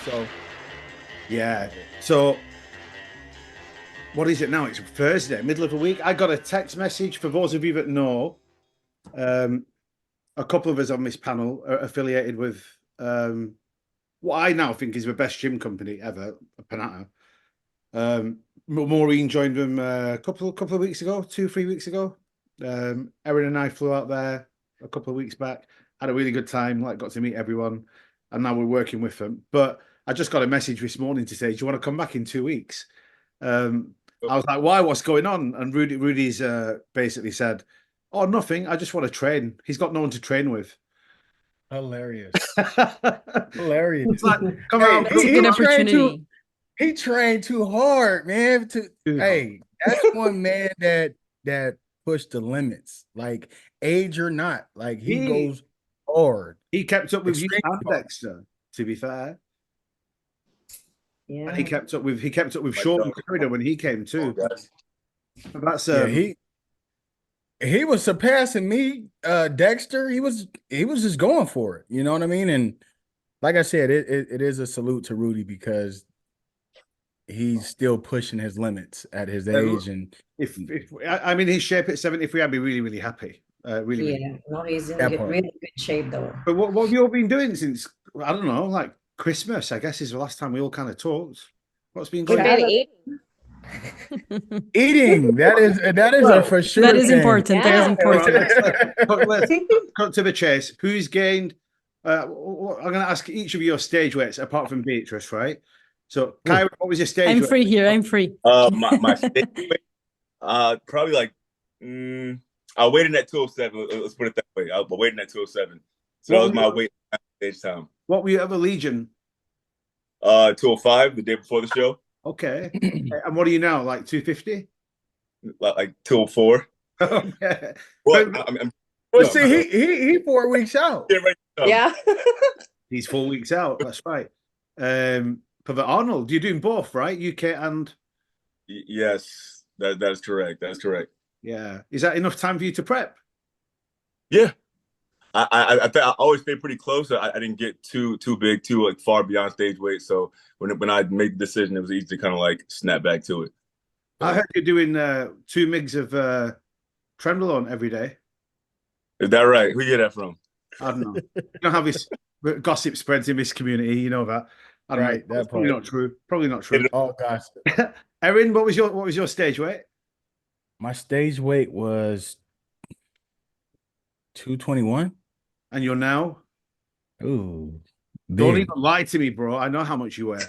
So Yeah. So what is it now? It's Thursday, middle of the week. I got a text message for those of you that know. Um, a couple of us on this panel are affiliated with what I now think is the best gym company ever, Panata. Maureen joined them a couple of weeks ago, 2-3 weeks ago. Erin and I flew out there a couple of weeks back, had a really good time, like got to meet everyone, and now we're working with them. But I just got a message this morning to say, do you want to come back in 2 weeks? I was like, why? What's going on? And Rudy's basically said, oh, nothing. I just want to train. He's got no one to train with. hilarious. Hilarious. Hilarious. Like, come Hey, out. That's a good opportunity. he trained too hard, man. Too Hey, that's one man that pushed the limits. Like age or not. Like he goes hard. He kept up with you Extremely and hard. Dexter, to be fair. Yeah. And he kept up with Sean and Corridor when he came too. And that's Yeah, he was surpassing me, Dexter. He was just going for it. You know what I mean? And like I said, it is a salute to Rudy because he's still pushing his limits at his age. And if I'm in his shape at 73, I'd be really, really happy. Really, Yeah. No, he's in That part. really good shape though. But what have you all been doing since, I don't know, like Christmas, I guess is the last time we all kind of talked. What's been going on? Try to eeting, that is a for sure. That is important. That is Yeah. important. Let's cut to the chase. Who's gained? I'm going to ask each of your stage weights, apart from Beatrice, right? So, Kyra, what was your stage I'm weight? free here. I'm free. My stage weight, probably like I weighed in at 207. Let's put it that way. I weighed in at 207. So that was my weight at stage time. What were you at the Legion? 205 the day before the show. Okay. And what are you now? Like 250? Like 204. Okay. Well, See, he 4 weeks out. Yeah. He's 4 weeks out. That's right. For the Arnold, you're doing both, right? UK and yes, that's correct. That's correct. Yeah. Is that enough time for you to prep? Yeah. I always stay pretty close. I didn't get too big, too like far beyond stage weight. So when I made the decision, it was easy to kind of like snap back to it. I heard you're doing 2 mgs of Trenbolone every day. Is that right? Who you get that from? I don't know. You know how this gossip spreads in this community. You know that. I don't Right, know. that Probably part. not true. Probably not true. Oh gosh. Erin, what was your stage weight? My stage weight was 221. And you're now? Ooh, Don't big, even lie to me, bro. I know how much you weigh.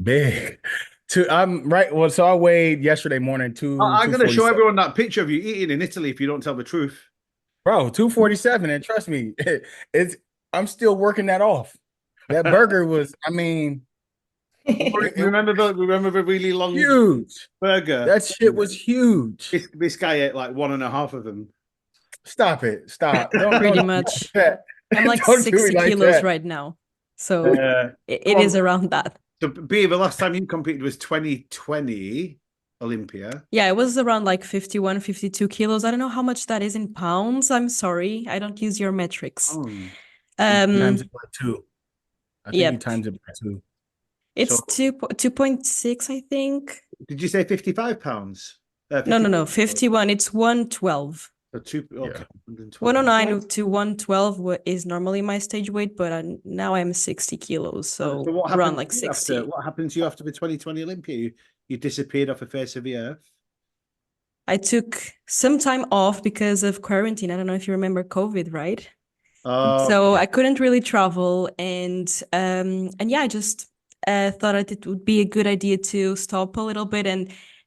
big. I'm right. Well, so I weighed yesterday morning I'm going to show 247. everyone that picture of you eating in Italy if you don't tell the truth. Bro, 247, and trust me, I'm still working that off. That burger was, I mean, Remember the really long huge burger? That shit was huge. This guy ate like 1.5 of them. Stop it. Stop. Pretty much. I'm like Don't do 60 me like kilos that. right now. So it Come is on. around that. So, B, the last time you competed was 2020 Olympia. Yeah, it was around like 51, 52 kilos. I don't know how much that is in pounds. I'm sorry. I don't use your metrics. Oh. Times it by 2. I think Yep. he times it by 2. It's So- 2.6, I think. Did you say 55 pounds? No. 51. It's 112. Okay. 112. 109 to 112 is normally my stage weight, but now I'm 60 kilos. So what around happened like to you 60. what happened to you after the 2020 Olympia? You disappeared off the face of the earth. I took some time off because of quarantine. I don't know if you remember COVID, right? So I couldn't really travel, and yeah, I just thought it would be a good idea to stop a little bit.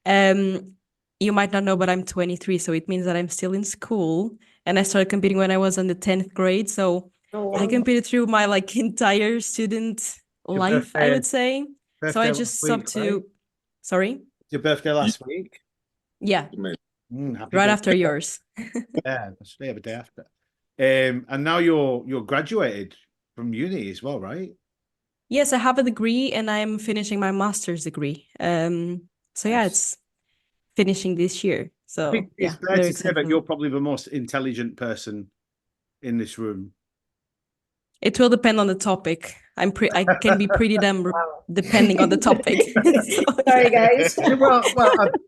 And you might not know, but I'm 23, so it means that I'm still in school. And I started competing when I was in the 10th grade. So I competed through my like entire student life, I would say. So I just stopped to. Sorry? Your birthday last week? Yeah, Happy right birthday. after yours. Yeah, that's the day after. And now you're graduated from uni as well, right? Yes, I have a degree and I'm finishing my master's degree. So yeah, it's finishing this year. So I think it's yeah, fair very to say that excited. you're probably the most intelligent person in this room. It will depend on the topic. I can be pretty damn depending on the topic. Sorry, guys.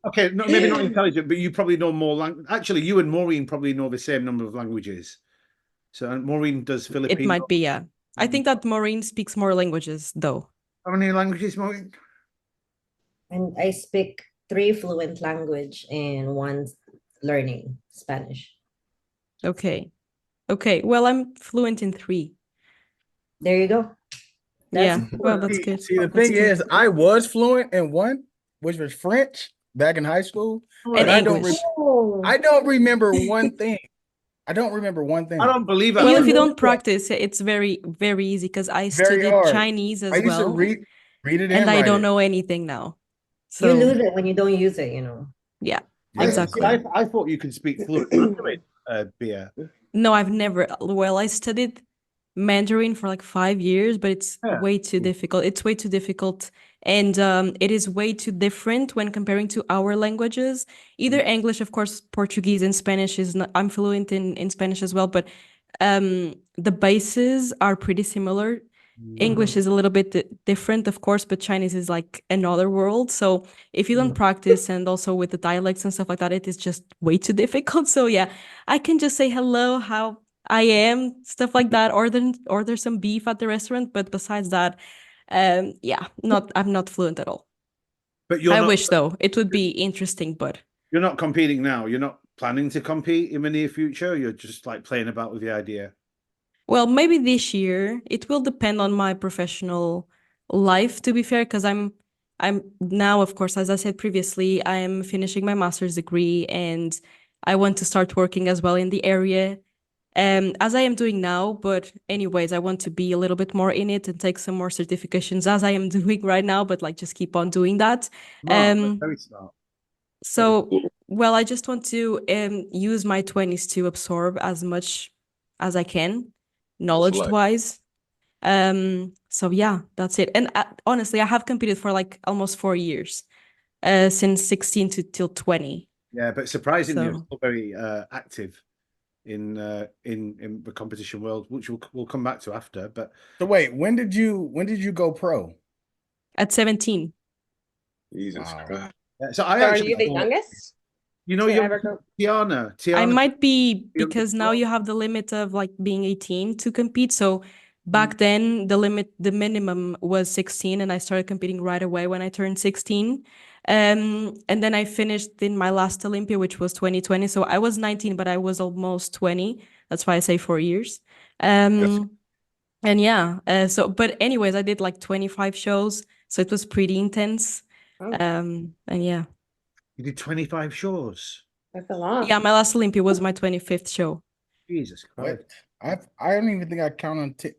Okay, maybe not intelligent, but you probably know more language. Actually, you and Maureen probably know the same number of languages. So Maureen does Filipino. It might be, yeah. I think that Maureen speaks more languages, though. How many languages, Maureen? And I speak 3 fluent language and 1 learning Spanish. Okay. Well, I'm fluent in 3. There you go. Well, that's good. See, the thing is, I was fluent in 1, which was French back in high school. And English. I don't remember one thing. I don't believe it. Well, if you don't practice, it's very, very easy because I studied Chinese as well. I used to read it and I don't know anything now. So you lose it when you don't use it, Yeah, exactly. I thought you could speak fluent Bia. No, I've never. Well, I studied Mandarin for like 5 years, but it's way too difficult. It's way too difficult. And it is way too different when comparing to our languages. Either English, of course, Portuguese and Spanish is not, I'm fluent in Spanish as well, but the bases are pretty similar. English is a little bit different, of course, but Chinese is like another world. So if you don't practice, and also with the dialects and stuff like that, it is just way too difficult. So yeah, I can just say hello, how I am, stuff like that, order some beef at the restaurant. But besides that, yeah, I'm not fluent at all. But I wish though, it would be interesting, but you're not competing now. You're not planning to compete in the near future. You're just like playing about with the idea. Well, maybe this year. It will depend on my professional life, to be fair, because I'm now, of course, as I said previously, I am finishing my master's degree and I want to start working as well in the area, as I am doing now. But anyways, I want to be a little bit more in it and take some more certifications as I am doing right now, but like just keep on doing that. Very smart. So, well, I just want to use my 20s to absorb as much as I can, knowledge-wise. So yeah, that's it. And honestly, I have competed for like almost 4 years, since 16 till 20. Yeah, but surprisingly, you're still very active in the competition world, which we'll come back to after. But so wait, when did you go pro? At 17. Jesus Christ. So are you the youngest? You know, you're Tiana. I might be, because now you have the limit of like being 18 to compete. So back then the minimum was 16, and I started competing right away when I turned 16. And then I finished in my last Olympia, which was 2020. So I was 19, but I was almost 20. That's why I say 4 years. And yeah, but anyways, I did like 25 shows. So it was pretty intense. And yeah. You did 25 shows. That's a lot. Yeah, my last Olympia was my 25th show. Jesus Christ. I don't even think I count on I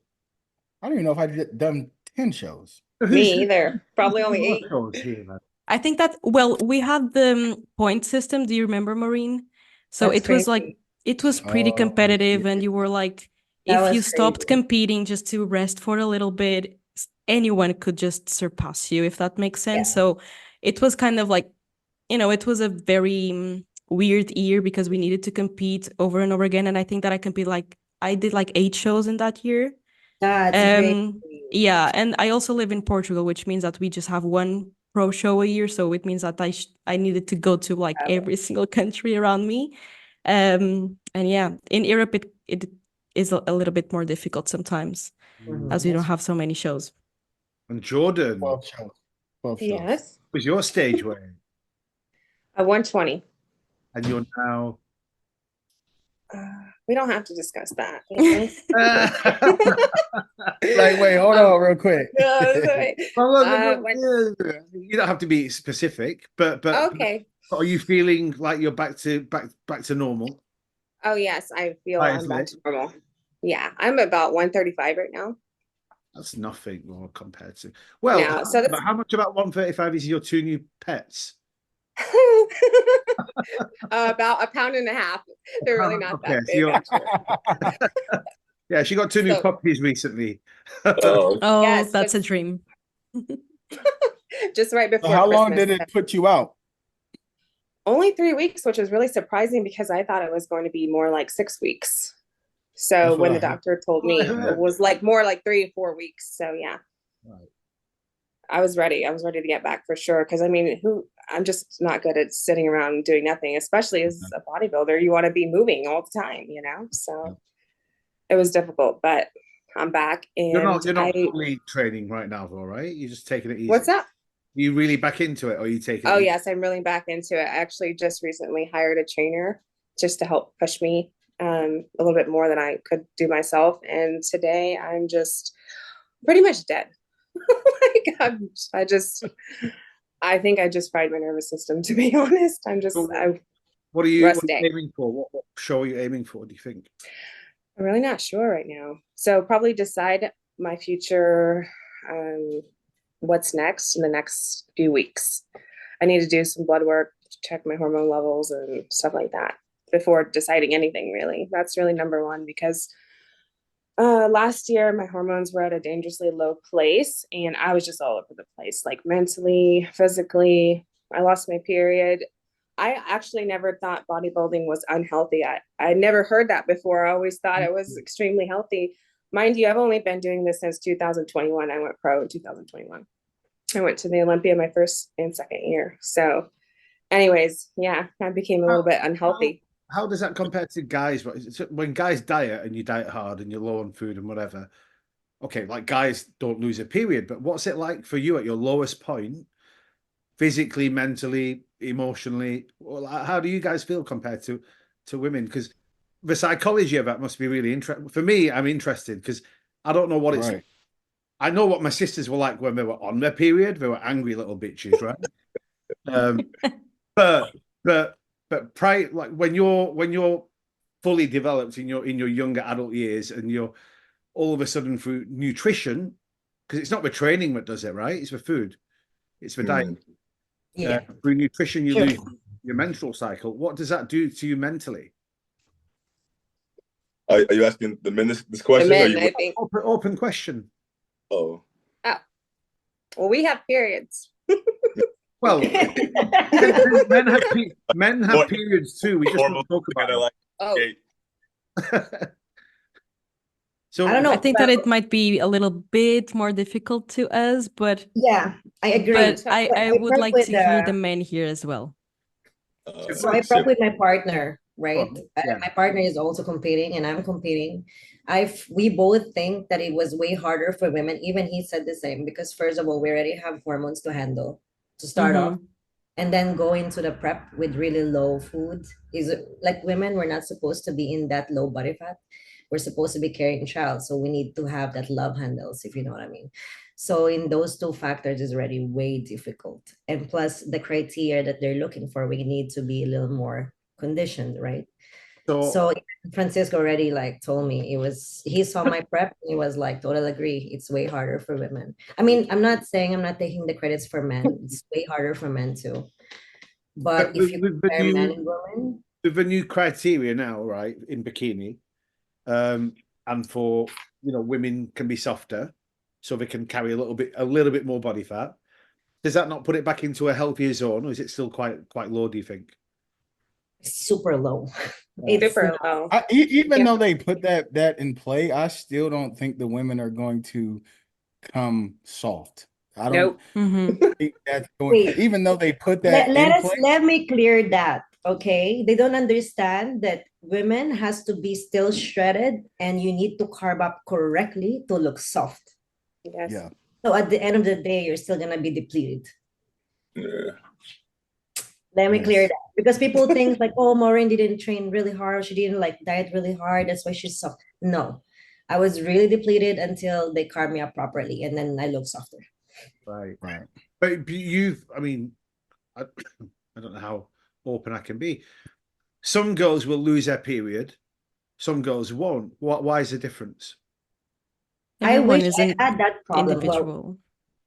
don't even know if I done 10 shows. Me either. Probably only 8. I think that, well, we had the point system. Do you remember, Maureen? So That's it was crazy. like, it was pretty competitive, and you were like, if you stopped competing just to rest for a little bit, anyone could just surpass you, if that makes sense. Yeah. So it was kind of like, it was a very weird year because we needed to compete over and over again. And I think that I did like 8 shows in that year. That's great. Yeah, and I also live in Portugal, which means that we just have 1 pro show a year. So it means that I needed to go to like every single country around me. And yeah, in Europe it is a little bit more difficult sometimes, as we don't have so many shows. And Jordan, 12 shows. 12 shows. Yes. was your stage weight? 120. And you're now We don't have to discuss that. Like, wait, hold on real quick. You don't have to be specific, but Okay. are you feeling like you're back to normal? Oh yes, I feel I'm back to normal. Yeah, I'm about 135 right now. That's nothing more compared to but how much about 135 is your 2 new pets? About 1.5 pounds. They're really not that big. Yeah, she got 2 new puppies recently. Oh, Yes, that's a dream. Just right before. So how long Christmas. did it put you out? Only 3 weeks, which is really surprising because I thought it was going to be more like 6 weeks. So That's what when I the heard. doctor told me, it was like more like 3 or 4 weeks. So yeah. Right. I was ready. I was ready to get back for sure. Cause I mean, I'm just not good at sitting around and doing nothing, especially as a bodybuilder. You want to be moving all the time, you know? So it was difficult, but I'm back. And You're not fully training right now, though, right? You're just taking it easy. What's up? Are you really back into it, or are you taking it Oh easy? yes, I'm really back into it. I actually just recently hired a trainer just to help push me a little bit more than I could do myself. And today I'm just pretty much dead. Like I think I just fried my nervous system, to be honest. What are you resting. aiming for? What show are you aiming for, do you think? I'm really not sure right now. So probably decide my future, what's next in the next few weeks. I need to do some blood work, check my hormone levels and stuff like that before deciding anything, really. That's really number one, because last year my hormones were at a dangerously low place and I was just all over the place, like mentally, physically. I lost my period. I actually never thought bodybuilding was unhealthy. I never heard that before. I always thought it was extremely healthy. Mind you, I've only been doing this since 2021. I went pro in 2021. I went to the Olympia my first and second year. So anyways, yeah, I became a little bit unhealthy. How does that compare to guys? When guys diet and you diet hard and you're low on food and whatever, okay, like guys don't lose a period, but what's it like for you at your lowest point, physically, mentally, emotionally? How do you guys feel compared to women? Because the psychology of that must be really interesting. For me, I'm interested because I don't know what it's. Right. I know what my sisters were like when they were on their period. They were angry little bitches, right? But prior, like when you're fully developed in your younger adult years, and you're all of a sudden through nutrition, because it's not the training that does it, right? It's the food, it's the diet. Yeah. Through nutrition, you Sure. lose your menstrual cycle. What does that do to you mentally? Are you asking the men this question? The or men, you, I think. Open question. oh, Well, we have periods. Well, men have periods too. We just don't talk about it. like, Oh, okay. So I don't know. I think that it might be a little bit more difficult to us, but Yeah, I agree. but So I would prep like with to hear the men here as well. So I prep with my partner, right? Yeah. My partner is also competing and I'm competing. We both think that it was way harder for women. Even he said the same, because first of all, we already have hormones to handle to start off. And then go into the prep with really low food is like, women, we're not supposed to be in that low body fat. We're supposed to be carrying a child. So we need to have that love handles, if you know what I mean. So in those two factors is already way difficult. And plus the criteria that they're looking for, we need to be a little more conditioned, right? So Francisco already like told me he saw my prep and he was like, totally agree. It's way harder for women. I mean, I'm not saying I'm not taking the credits for men. It's way harder for men too. But if you compare men and women, with the new criteria now, right, in bikini, and for women can be softer, so they can carry a little bit more body fat. Does that not put it back into a healthier zone, or is it still quite low, do you think? super low. it's super low. Even though they put that in play, I still don't think the women are going to come soft. I don't think that's going. Even though they put that let me clear that. Okay, they don't understand that women has to be still shredded, and you need to carb up correctly to look soft. Yes. Yeah. So at the end of the day, you're still gonna be depleted. Yeah. Let me clear that, because people think like, oh, Maureen didn't train really hard. She didn't like diet really hard. That's why she's soft. No, I was really depleted until they carb me up properly, and then I look softer. Right. But I mean, I don't know how open I can be. Some girls will lose their period. Some girls won't. Why is the difference? Everyone I wish I had that problem. Well,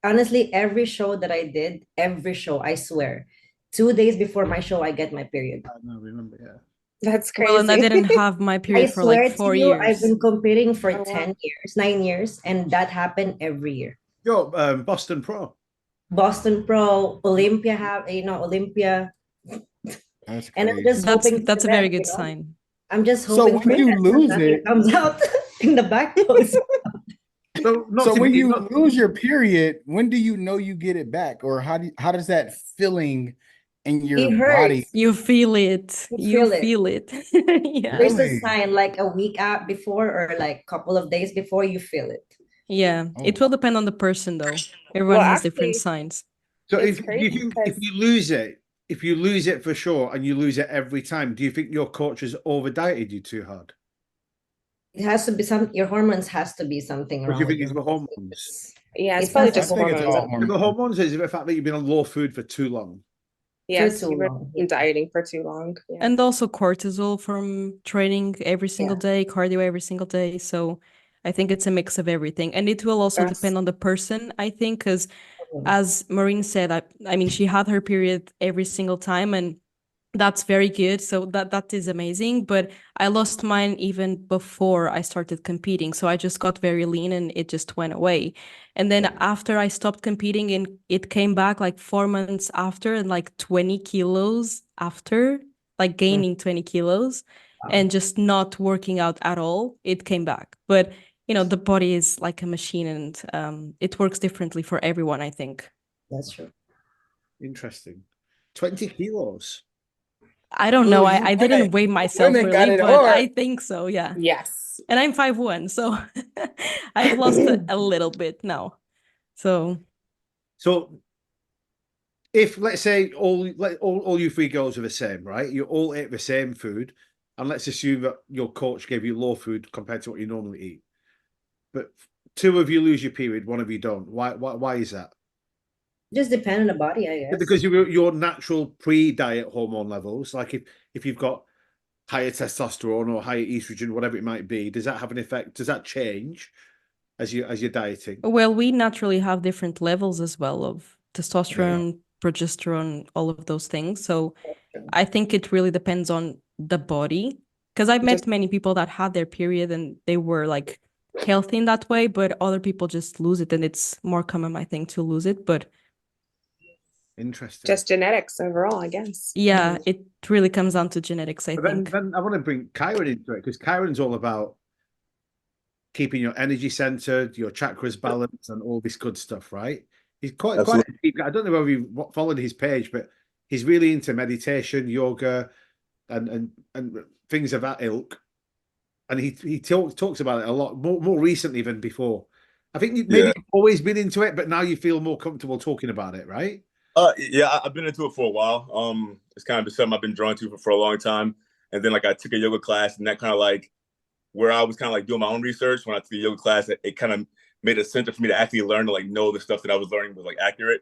honestly, every show that I did, I swear, 2 days before my show, I get my period. I don't remember, yeah. That's crazy. Well, and I didn't have my period for like 4 years. I've been competing for 10 years, 9 years, and that happened every year. Yo, Boston Pro. Boston Pro, Olympia Olympia. That's crazy. And I'm just hoping that's a very good sign. I'm just So hoping when for you that lose nothing it, comes out in the back post. So not so to when be, you not, lose your period, when do you know you get it back, or how does that feeling in your It body? hurts. You feel it. You You feel it. feel it. Yeah. There's a Really? sign like a week out before or like couple of days before you feel it. Yeah. Oh, It will depend on the person though. Everyone Well, has different actually, signs. so it's if do you crazy think because if you lose it for sure and you lose it every time, do you think your coach has over dieted you too hard? It has to be your hormones has to be something What do wrong you with think your is the hormones. hormones? yeah, it's It's probably not I just think it's hormones. all The hormones. hormones is the fact that you've been on low food for too long. for Yes, too you've long. been dieting for too long. Yeah. And also cortisol from training every single Yeah. day, cardio every single day. So I think it's a mix of everything. And it will also Yes. depend on the person, I think, because Mhm. as Maureen said, I mean, she had her period every single time, and that's very good. So that is amazing. But I lost mine even before I started competing. So I just got very lean and it just went away. And then after I stopped competing, and it came back like 4 months after, and like 20 kilos after, like gaining 20 kilos and just not working out at all, it came back. But the body is like a machine, and it works differently for everyone, I think. That's true. Interesting. 20 kilos. I don't Ooh, know. you I women, didn't weigh myself women got really, it but I hard. think so, yeah. Yes. And I'm 5'1", so I've lost a little bit now. So So if let's say all you three girls are the same, right? You all ate the same food, and let's assume that your coach gave you low food compared to what you normally eat. But two of you lose your period, one of you don't. Why is that? Just depend on the body, I guess. Because your natural pre-diet hormone levels, like if you've got higher testosterone or higher estrogen, whatever it might be, does that have an effect? Does that change as you're dieting? well, we naturally have different levels as well of testosterone, progesterone, all of those things. So I think it really depends on the body. Because I've met many people that had their period and they were like healthy in that way, but other people just lose it, and it's more common, I think, to lose it. But Interesting. Just genetics overall, I guess. yeah, it really comes down to genetics, I But think. then I want to bring Kyron into it because Kyron's all about keeping your energy centered, your chakras balanced, and all this good stuff, right? He's quite Absolutely. a deep guy. I don't know whether you followed his page, but he's really into meditation, yoga, and things of that ilk. And he talks about it a lot more recently than before. I think maybe Yeah. you've always been into it, but now you feel more comfortable talking about it, right? Yeah, I've been into it for a while. It's kind of been something I've been drawn to for a long time. And then like I took a yoga class, and that kind of like where I was kind of like doing my own research when I took the yoga class, it kind of made a center for me to actually learn to like know the stuff that I was learning was like accurate.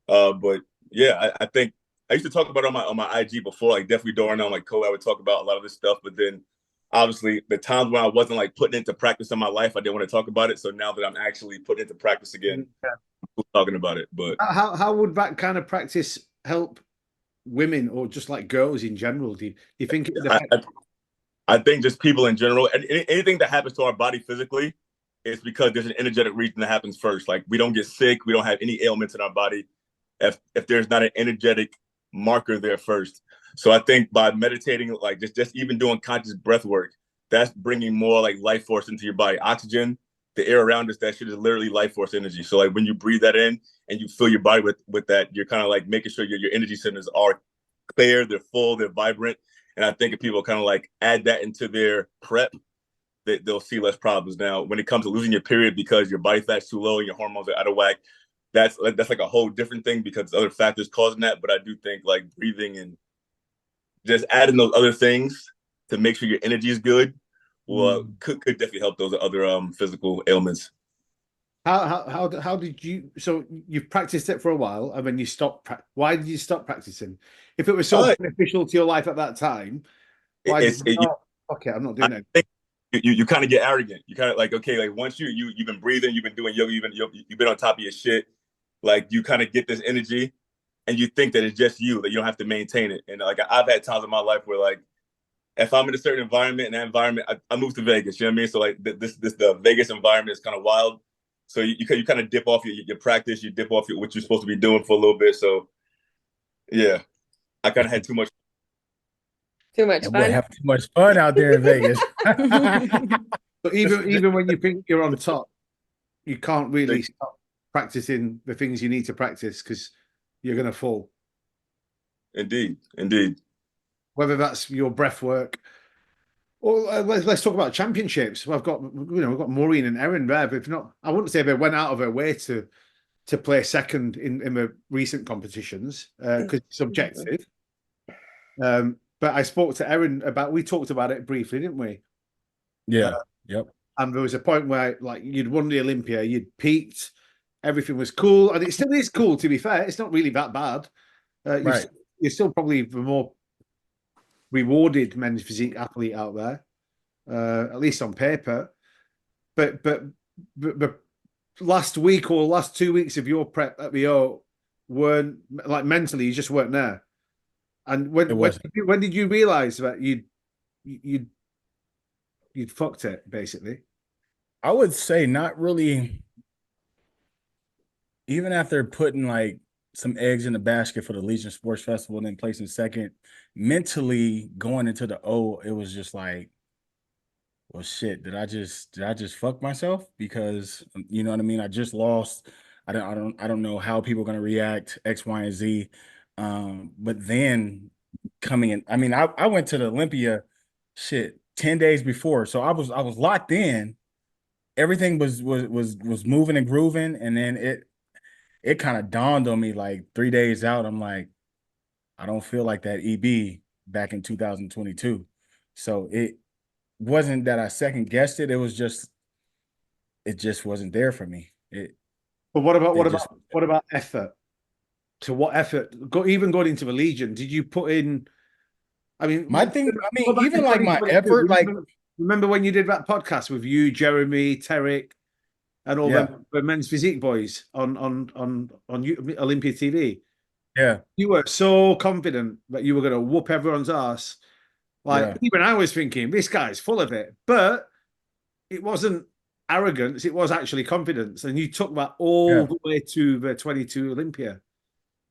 But yeah, I think I used to talk about it on my IG before, like definitely during on like COVID, I would talk about a lot of this stuff. But then obviously the times when I wasn't like putting into practice in my life, I didn't want to talk about it. So now that I'm actually putting into practice again, I'm talking about it. But How would that kind of practice help women or just like girls in general? Do you think it would affect? I think just people in general, and anything that happens to our body physically is because there's an energetic region that happens first. Like we don't get sick, we don't have any ailments in our body if there's not an energetic marker there first. So I think by meditating, like just even doing conscious breath work, that's bringing more like life force into your body. Oxygen, the air around us, that shit is literally life force energy. So like when you breathe that in and you fill your body with that, you're kind of like making sure your energy centers are clear, they're full, they're vibrant. And I think if people kind of like add that into their prep, they'll see less problems. Now, when it comes to losing your period because your body fat's too low and your hormones are out of whack, that's like a whole different thing because other factors causing that. But I do think like breathing and just adding those other things to make sure your energy is good will could definitely help those other physical ailments. How did you? So you've practiced it for a while, and then you stopped. Why did you stop practicing? If it was so beneficial to your life at that time, why did you? Okay, I'm not doing it. You kind of get arrogant. You kind of like, okay, like once you've been breathing, you've been doing yoga, you've been on top of your shit. Like you kind of get this energy, and you think that it's just you, that you don't have to maintain it. And like I've had times in my life where like if I'm in a certain environment, and that environment, I moved to Vegas. You know what I mean? So like the Vegas environment is kind of wild. So you kind of dip off your practice, you dip off what you're supposed to be doing for a little bit. So yeah, I kind of had too much. Too much And boy, fun. have too much fun out there in Vegas. But even when you think you're on top, you can't really stop practicing the things you need to practice because you're going to fall. Indeed, indeed. Whether that's your breath work, or let's talk about championships. We've got Maureen and Erin there. If not, I wouldn't say they went out of their way to play second in the recent competitions because it's subjective. But I spoke to Erin we talked about it briefly, didn't we? Yeah. Yep. And there was a point where like you'd won the Olympia, you'd peaked, everything was cool, and it still is cool. To be fair, it's not really that bad. Right. You're still probably the more rewarded men's physique athlete out there, at least on paper. But last week or last 2 weeks of your prep at the O weren't like mentally, you just weren't there. And when did you realize that you'd fucked it basically? I would say not really. Even after putting like some eggs in the basket for the Legion Sports Festival and then placing second, mentally going into the O, it was just like, well, shit, did I just fuck myself? Because you know what I mean? I just lost. I don't know how people are gonna react, X, Y, and Z. But then coming in, I mean, I went to the Olympia 10 days before. So I was locked in. Everything was moving and grooving, and then it kind of dawned on me like 3 days out. I'm like, I don't feel like that EB back in 2022. So it wasn't that I second guessed it. It just wasn't there for me. But what about effort? To what effort? Even going into the Legion, did you put in? I mean, even like my effort, remember when you did that podcast with you, Jeremy, Tarek, and all them the men's physique boys on Olympia TV? Yeah, you were so confident that you were going to whoop everyone's ass. Like even I was thinking, this guy's full of it, but it wasn't arrogance; it was actually confidence. And you took that all the way to the 22 Olympia.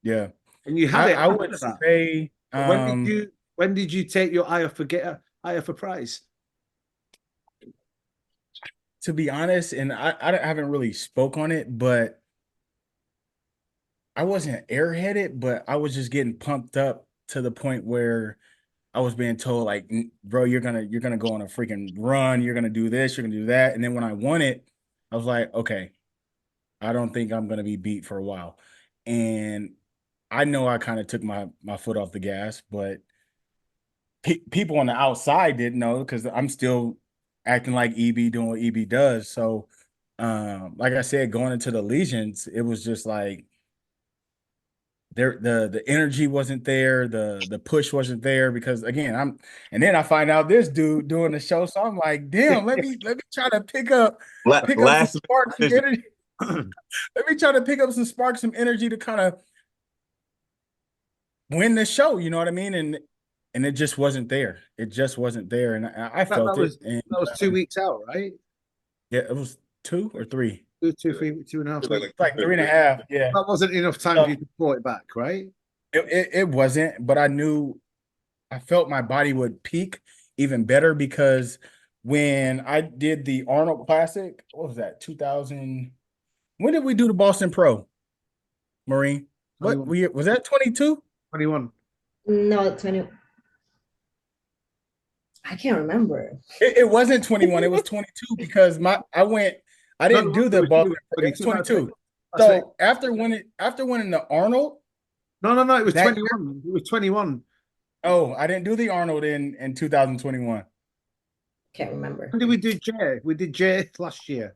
Yeah, and you had it. I would say. When did you take your eye off a prize? To be honest, and I haven't really spoke on it, but I wasn't airheaded, but I was just getting pumped up to the point where I was being told like, bro, you're gonna go on a freaking run, you're gonna do this, you're gonna do that. And then when I won it, I was like, okay, I don't think I'm gonna be beat for a while. And I know I kind of took my foot off the gas, but people on the outside didn't know because I'm still acting like EB doing what EB does. So like I said, going into the Legions, it was just like the energy wasn't there, the push wasn't there because again, and then I find out this dude doing the show. So I'm like, damn, let me try to pick up some sparks, some energy. Let me try to pick up some sparks, some energy to kind of win the show, you know what I mean? And it just wasn't there. It just wasn't there. And I felt it. And that was 2 weeks out, right? Yeah, it was 2 or 3. 2, 3, 2.5. Like 3.5. Yeah. That wasn't enough time for you to pull it back, right? It wasn't, but I felt my body would peak even better because when I did the Arnold Classic, what was that? 2000. When did we do the Boston Pro, Maureen? What was that 22? 21. No, 20. I can't remember. It wasn't 21. It was 22 because I didn't do the Boston. It was 22. So after winning the Arnold. No, it was 21. It was 21. Oh, I didn't do the Arnold in 2021. Can't remember. When did we do Jay? We did Jay last year.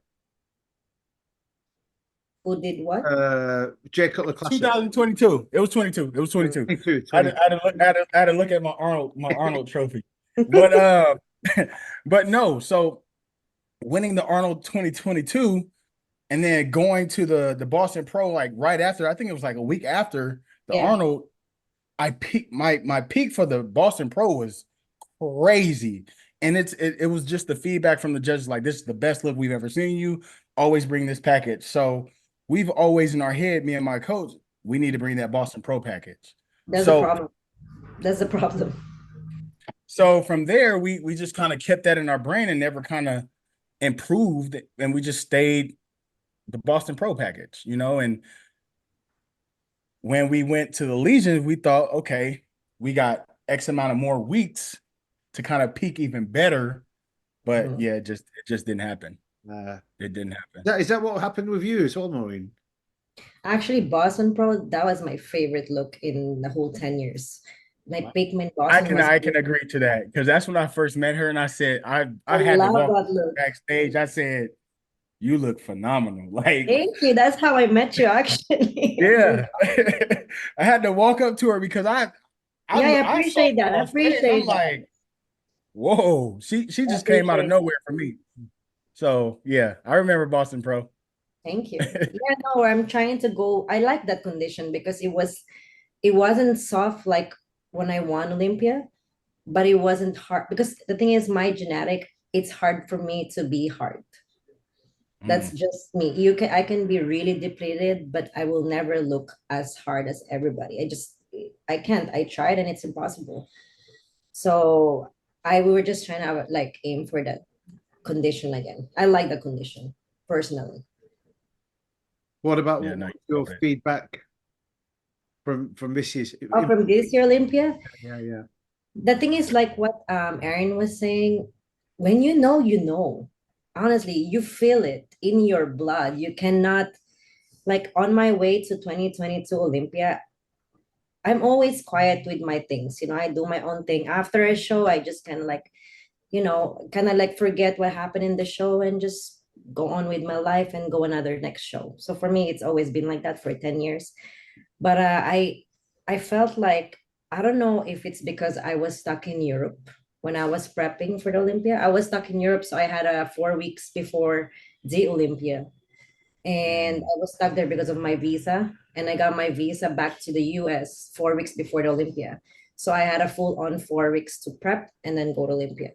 Who did what? Jay Cutler Classic. 2022. It was 22. It was 22. 22. I had to look at my Arnold trophy. But but no, so winning the Arnold 2022 and then going to the Boston Pro like right after, I think it was like a week after the Arnold, I peaked my peak for the Boston Pro was crazy. And it was just the feedback from the judges like, this is the best look we've ever seen you. Always bring this package. So we've always in our head, me and my coach, we need to bring that Boston Pro package. That's the problem. That's the problem. So from there, we just kind of kept that in our brain and never kind of improved, and we just stayed the Boston Pro package, you know. And when we went to the Legions, we thought, okay, we got X amount of more weeks to kind of peak even better. But yeah, it just didn't happen. It didn't happen. Is that what happened with you as well, Maureen? Actually, Boston Pro, that was my favorite look in the whole 10 years. My peak in Boston I can agree to that, because that's when I first met her, and I said I had to love walk that look. backstage. I said, "You look phenomenal!" Like, Thank you. That's how I met you, actually. yeah, I had to walk up to her because Yeah, I I appreciate saw that. her I on stage. appreciate I'm that. like, whoa, she I just came out of appreciate nowhere for me. So yeah, I remember Boston Pro. Thank you. Yeah, no, I'm trying to go. I like that condition because it wasn't soft like when I won Olympia, but it wasn't hard because the thing is my genetic, it's hard for me to be hard. That's just me. I can be really depleted, but I will never look as hard as everybody. I can't. I tried and it's impossible. So we were just trying to like aim for that condition again. I like the condition personally. What about Yeah, no, your feedback from this year's? Oh, from this year Olympia? Yeah. The thing is like what Aaron was saying, when you know, you know. Honestly, you feel it in your blood. You cannot, like on my way to 2022 Olympia, I'm always quiet with my things. You know, I do my own thing. After a show, I just kind of like, kind of like forget what happened in the show and just go on with my life and go another next show. So for me, it's always been like that for 10 years. But I felt like, I don't know if it's because I was stuck in Europe when I was prepping for the Olympia. I was stuck in Europe, so I had 4 weeks before the Olympia. And I was stuck there because of my visa. And I got my visa back to the US 4 weeks before the Olympia. So I had a full on 4 weeks to prep and then go to Olympia.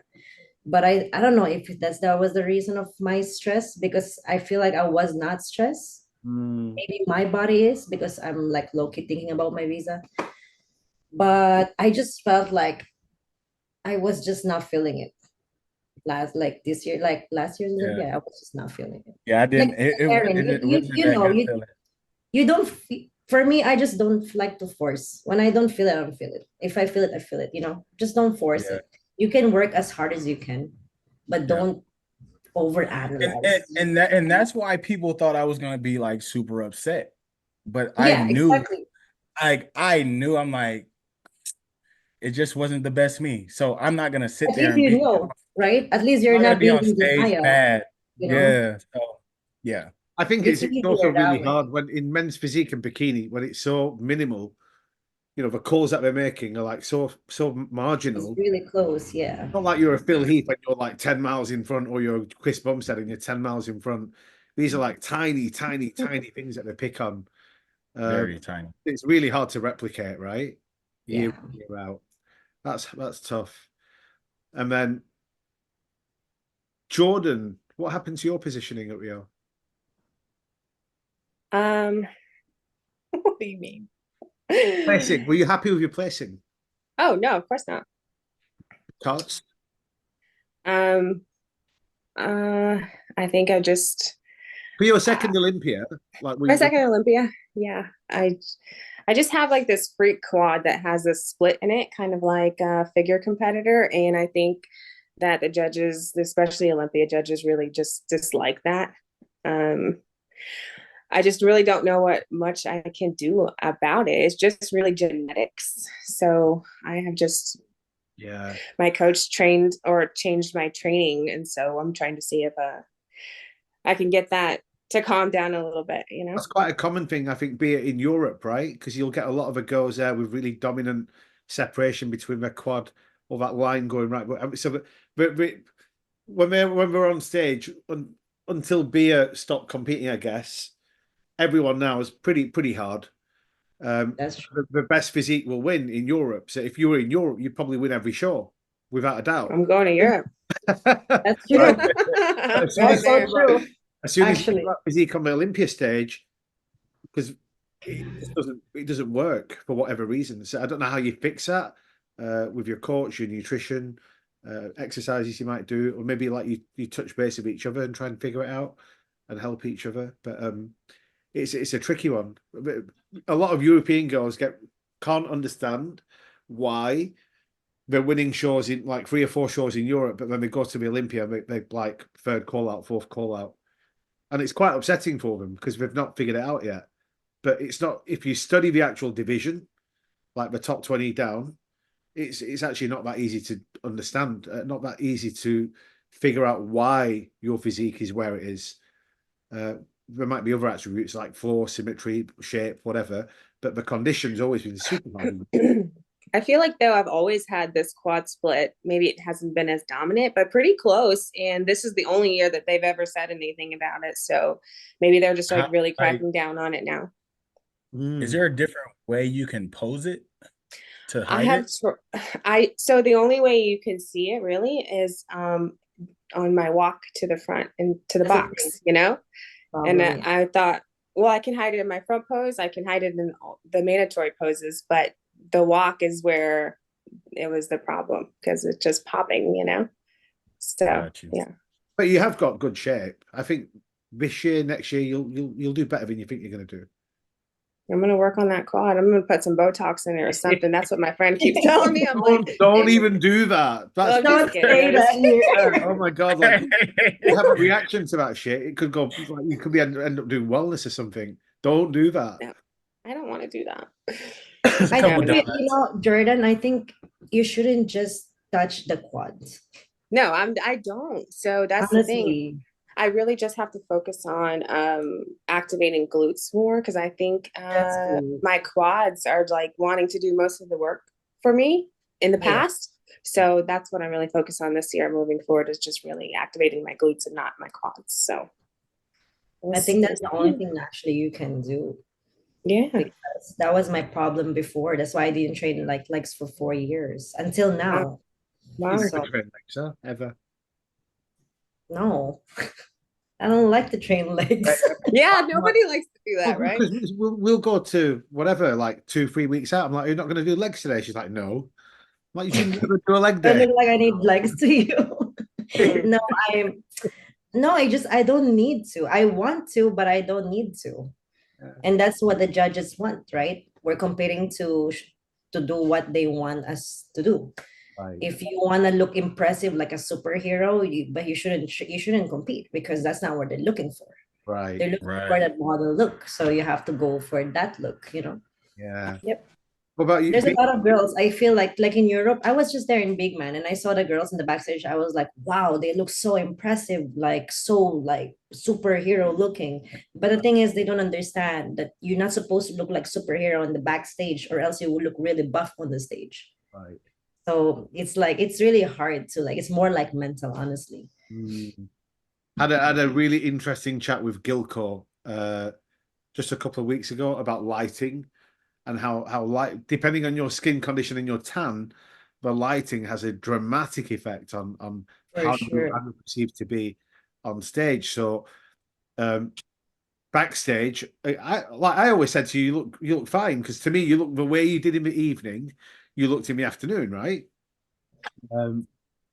But I don't know if that was the reason of my stress, because I feel like I was not stressed. Maybe my body is, because I'm like low-key thinking about my visa. But I just felt like I was just not feeling it. Last year's Olympia, I was just not feeling it. Yeah, I didn't. Like Aaron, It wasn't that good feeling. you don't for me, I just don't like to force. When I don't feel it, I don't feel it. If I feel it, I feel it, just don't force it. You can work as hard as you can, but don't overanalyze. And that's why people thought I was gonna be like super upset. But I Yeah, knew, exactly. I knew, I'm like, it just wasn't the best me. So I'm not gonna sit At there least and you be, know, right? At least you're I'm not gonna not be being on in stage denial, mad. you know? Yeah. So yeah. I think It's it's also easier that really way. hard when in men's physique and bikini, when it's so minimal, the calls that they're making are like so marginal. It's really close, yeah. Not like you're a Phil Heath and you're like 10 miles in front, or you're Chris Bumstead and you're 10 miles in front. These are like tiny things that they pick on. Very tiny. It's really hard to replicate, right? Yeah. Year out. That's tough. And then Jordan, what happened to your positioning at Rio? What do you mean? Placing. Were you happy with your placing? Oh no, of course not. Carts? I think I just For your second Olympia, like my second Olympia, yeah. I just have like this freak quad that has a split in it, kind of like a figure competitor. And I think that the judges, especially Olympia judges, really just dislike that. I just really don't know what much I can do about it. It's just really genetics. So I have just, my coach trained or changed my training. And so I'm trying to see if I can get that to calm down a little bit, That's quite a common thing, I think, be it in Europe, right? Because you'll get a lot of the girls there with really dominant separation between their quad, or that line going right. So, but when we're on stage, until Bia stopped competing, I guess everyone now is pretty hard. That's true. The best physique will win in Europe. So if you were in Europe, you'd probably win every show, without a doubt. I'm going to Europe. That's true. As That's so true. as soon as you get that physique on the Olympia stage, because it doesn't work for whatever reason. So I don't know how you fix that, with your coach, your nutrition, exercises you might do, or maybe like you touch base with each other and try and figure it out and help each other. But it's a tricky one. A lot of European girls can't understand why they're winning shows in like 3 or 4 shows in Europe, but when they go to the Olympia, they like third call out, fourth call out. And it's quite upsetting for them because they've not figured it out yet. But it's not, if you study the actual division, like the top 20 down, it's actually not that easy to understand, not that easy to figure out why your physique is where it is. There might be other attributes like flow, symmetry, shape, whatever, but the condition's always been super hard. I feel like though I've always had this quad split. Maybe it hasn't been as dominant, but pretty close. And this is the only year that they've ever said anything about it. So maybe they're just like really cracking down on it now. Is there a different way you can pose it to hide it? So the only way you can see it really is on my walk to the front and to the box, you know? And I thought, well, I can hide it in my front pose. I can hide it in the mandatory poses, but the walk is where it was the problem because it's just popping, you know? So, yeah. But you have got good shape. I think this year, next year, you'll do better than you think you're going to do. I'm going to work on that quad. I'm going to put some Botox in there or something. That's what my friend keeps telling me. I'm like, don't even do that. That's don't say that here. Oh my God. Like, you have a reaction to that shit. It could go, like, you could end up doing wellness or something. Don't do that. No, I don't want to do that. I think, Jordan, I think you shouldn't just touch the quads. No, I don't. So that's the thing. I really just have to focus on activating glutes more because I think my quads are like wanting to do most of the work for me in the past. So that's what I'm really focused on this year moving forward is just really activating my glutes and not my quads. So I think that's the only thing actually you can do. Yeah. Because that was my problem before. That's why I didn't train like legs for 4 years until now. Wow. You never trained legs, huh? Ever? No. I don't like to train legs. Yeah, nobody likes to do that, right? We'll go to whatever, like 2-3 weeks out. I'm like, you're not going to do legs today? She's like, no. I'm like, you should never do a leg day. I look like I need legs to you. I don't need to. I want to, but I don't need to. Yeah. And that's what the judges want, right? We're competing to do what they want us to do. Right. If you want to look impressive like a superhero, you shouldn't compete because that's not what they're looking for. Right. They're looking for that model look, so you have to go for that look. You know. Yeah. Yep. What about you? There's a lot of girls. I feel like in Europe, I was just there in Big Man, and I saw the girls in the backstage. I was like, wow, they look so impressive, like superhero looking. But the thing is, they don't understand that you're not supposed to look like superhero on the backstage, or else you will look really buff on the stage. Right. So it's really hard to it's more like mental, honestly. Had a really interesting chat with Gilco just a couple of weeks ago about lighting and how light, depending on your skin condition and your tan, the lighting has a dramatic effect on how you're perceived to be on stage. So backstage, I always said to you, you look fine, because to me you look the way you did in the evening. You looked in the afternoon, right?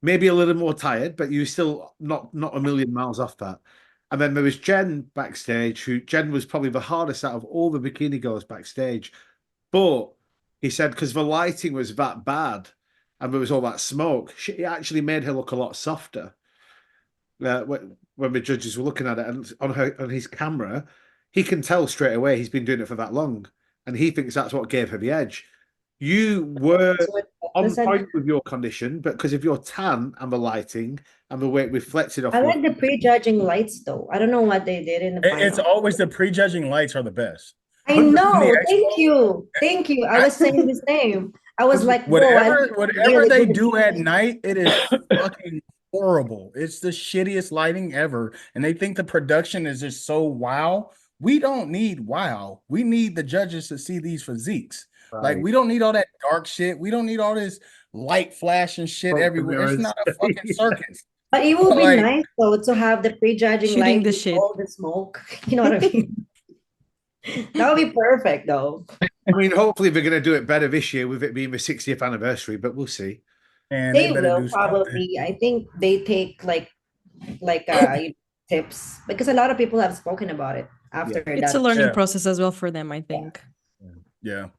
Maybe a little more tired, but you were still not a million miles off that. And then there was Jen backstage, Jen was probably the hardest out of all the bikini girls backstage. But he said because the lighting was that bad and there was all that smoke, it actually made her look a lot softer. When the judges were looking at it, and on his camera, he can tell straight away he's been doing it for that long, and he thinks that's what gave her the edge. You were on point with your condition, but because of your tan and the lighting and the way it reflected off. I like the prejudging lights, though. I don't know what they did in the final. It's always the prejudging lights are the best. I know. Thank you. I was saying the same. I was like, whatever they do at night, it is fucking horrible. It's the shittiest lighting ever, and they think the production is just so wow. We don't need wow. We need the judges to see these physiques. Right. Like, we don't need all that dark shit. We don't need all this light flashing shit everywhere. It's not a fucking circus. But it would be nice, though, to have the prejudging light with all the smoke. You know what I mean? That would be perfect, though. I mean, hopefully they're going to do it better this year with it being the 60th anniversary, but we'll see. And They better will do something. probably. I think they take like tips because a lot of people have spoken about it after It's that. a learning Yeah. process as well for them, I think. Yeah.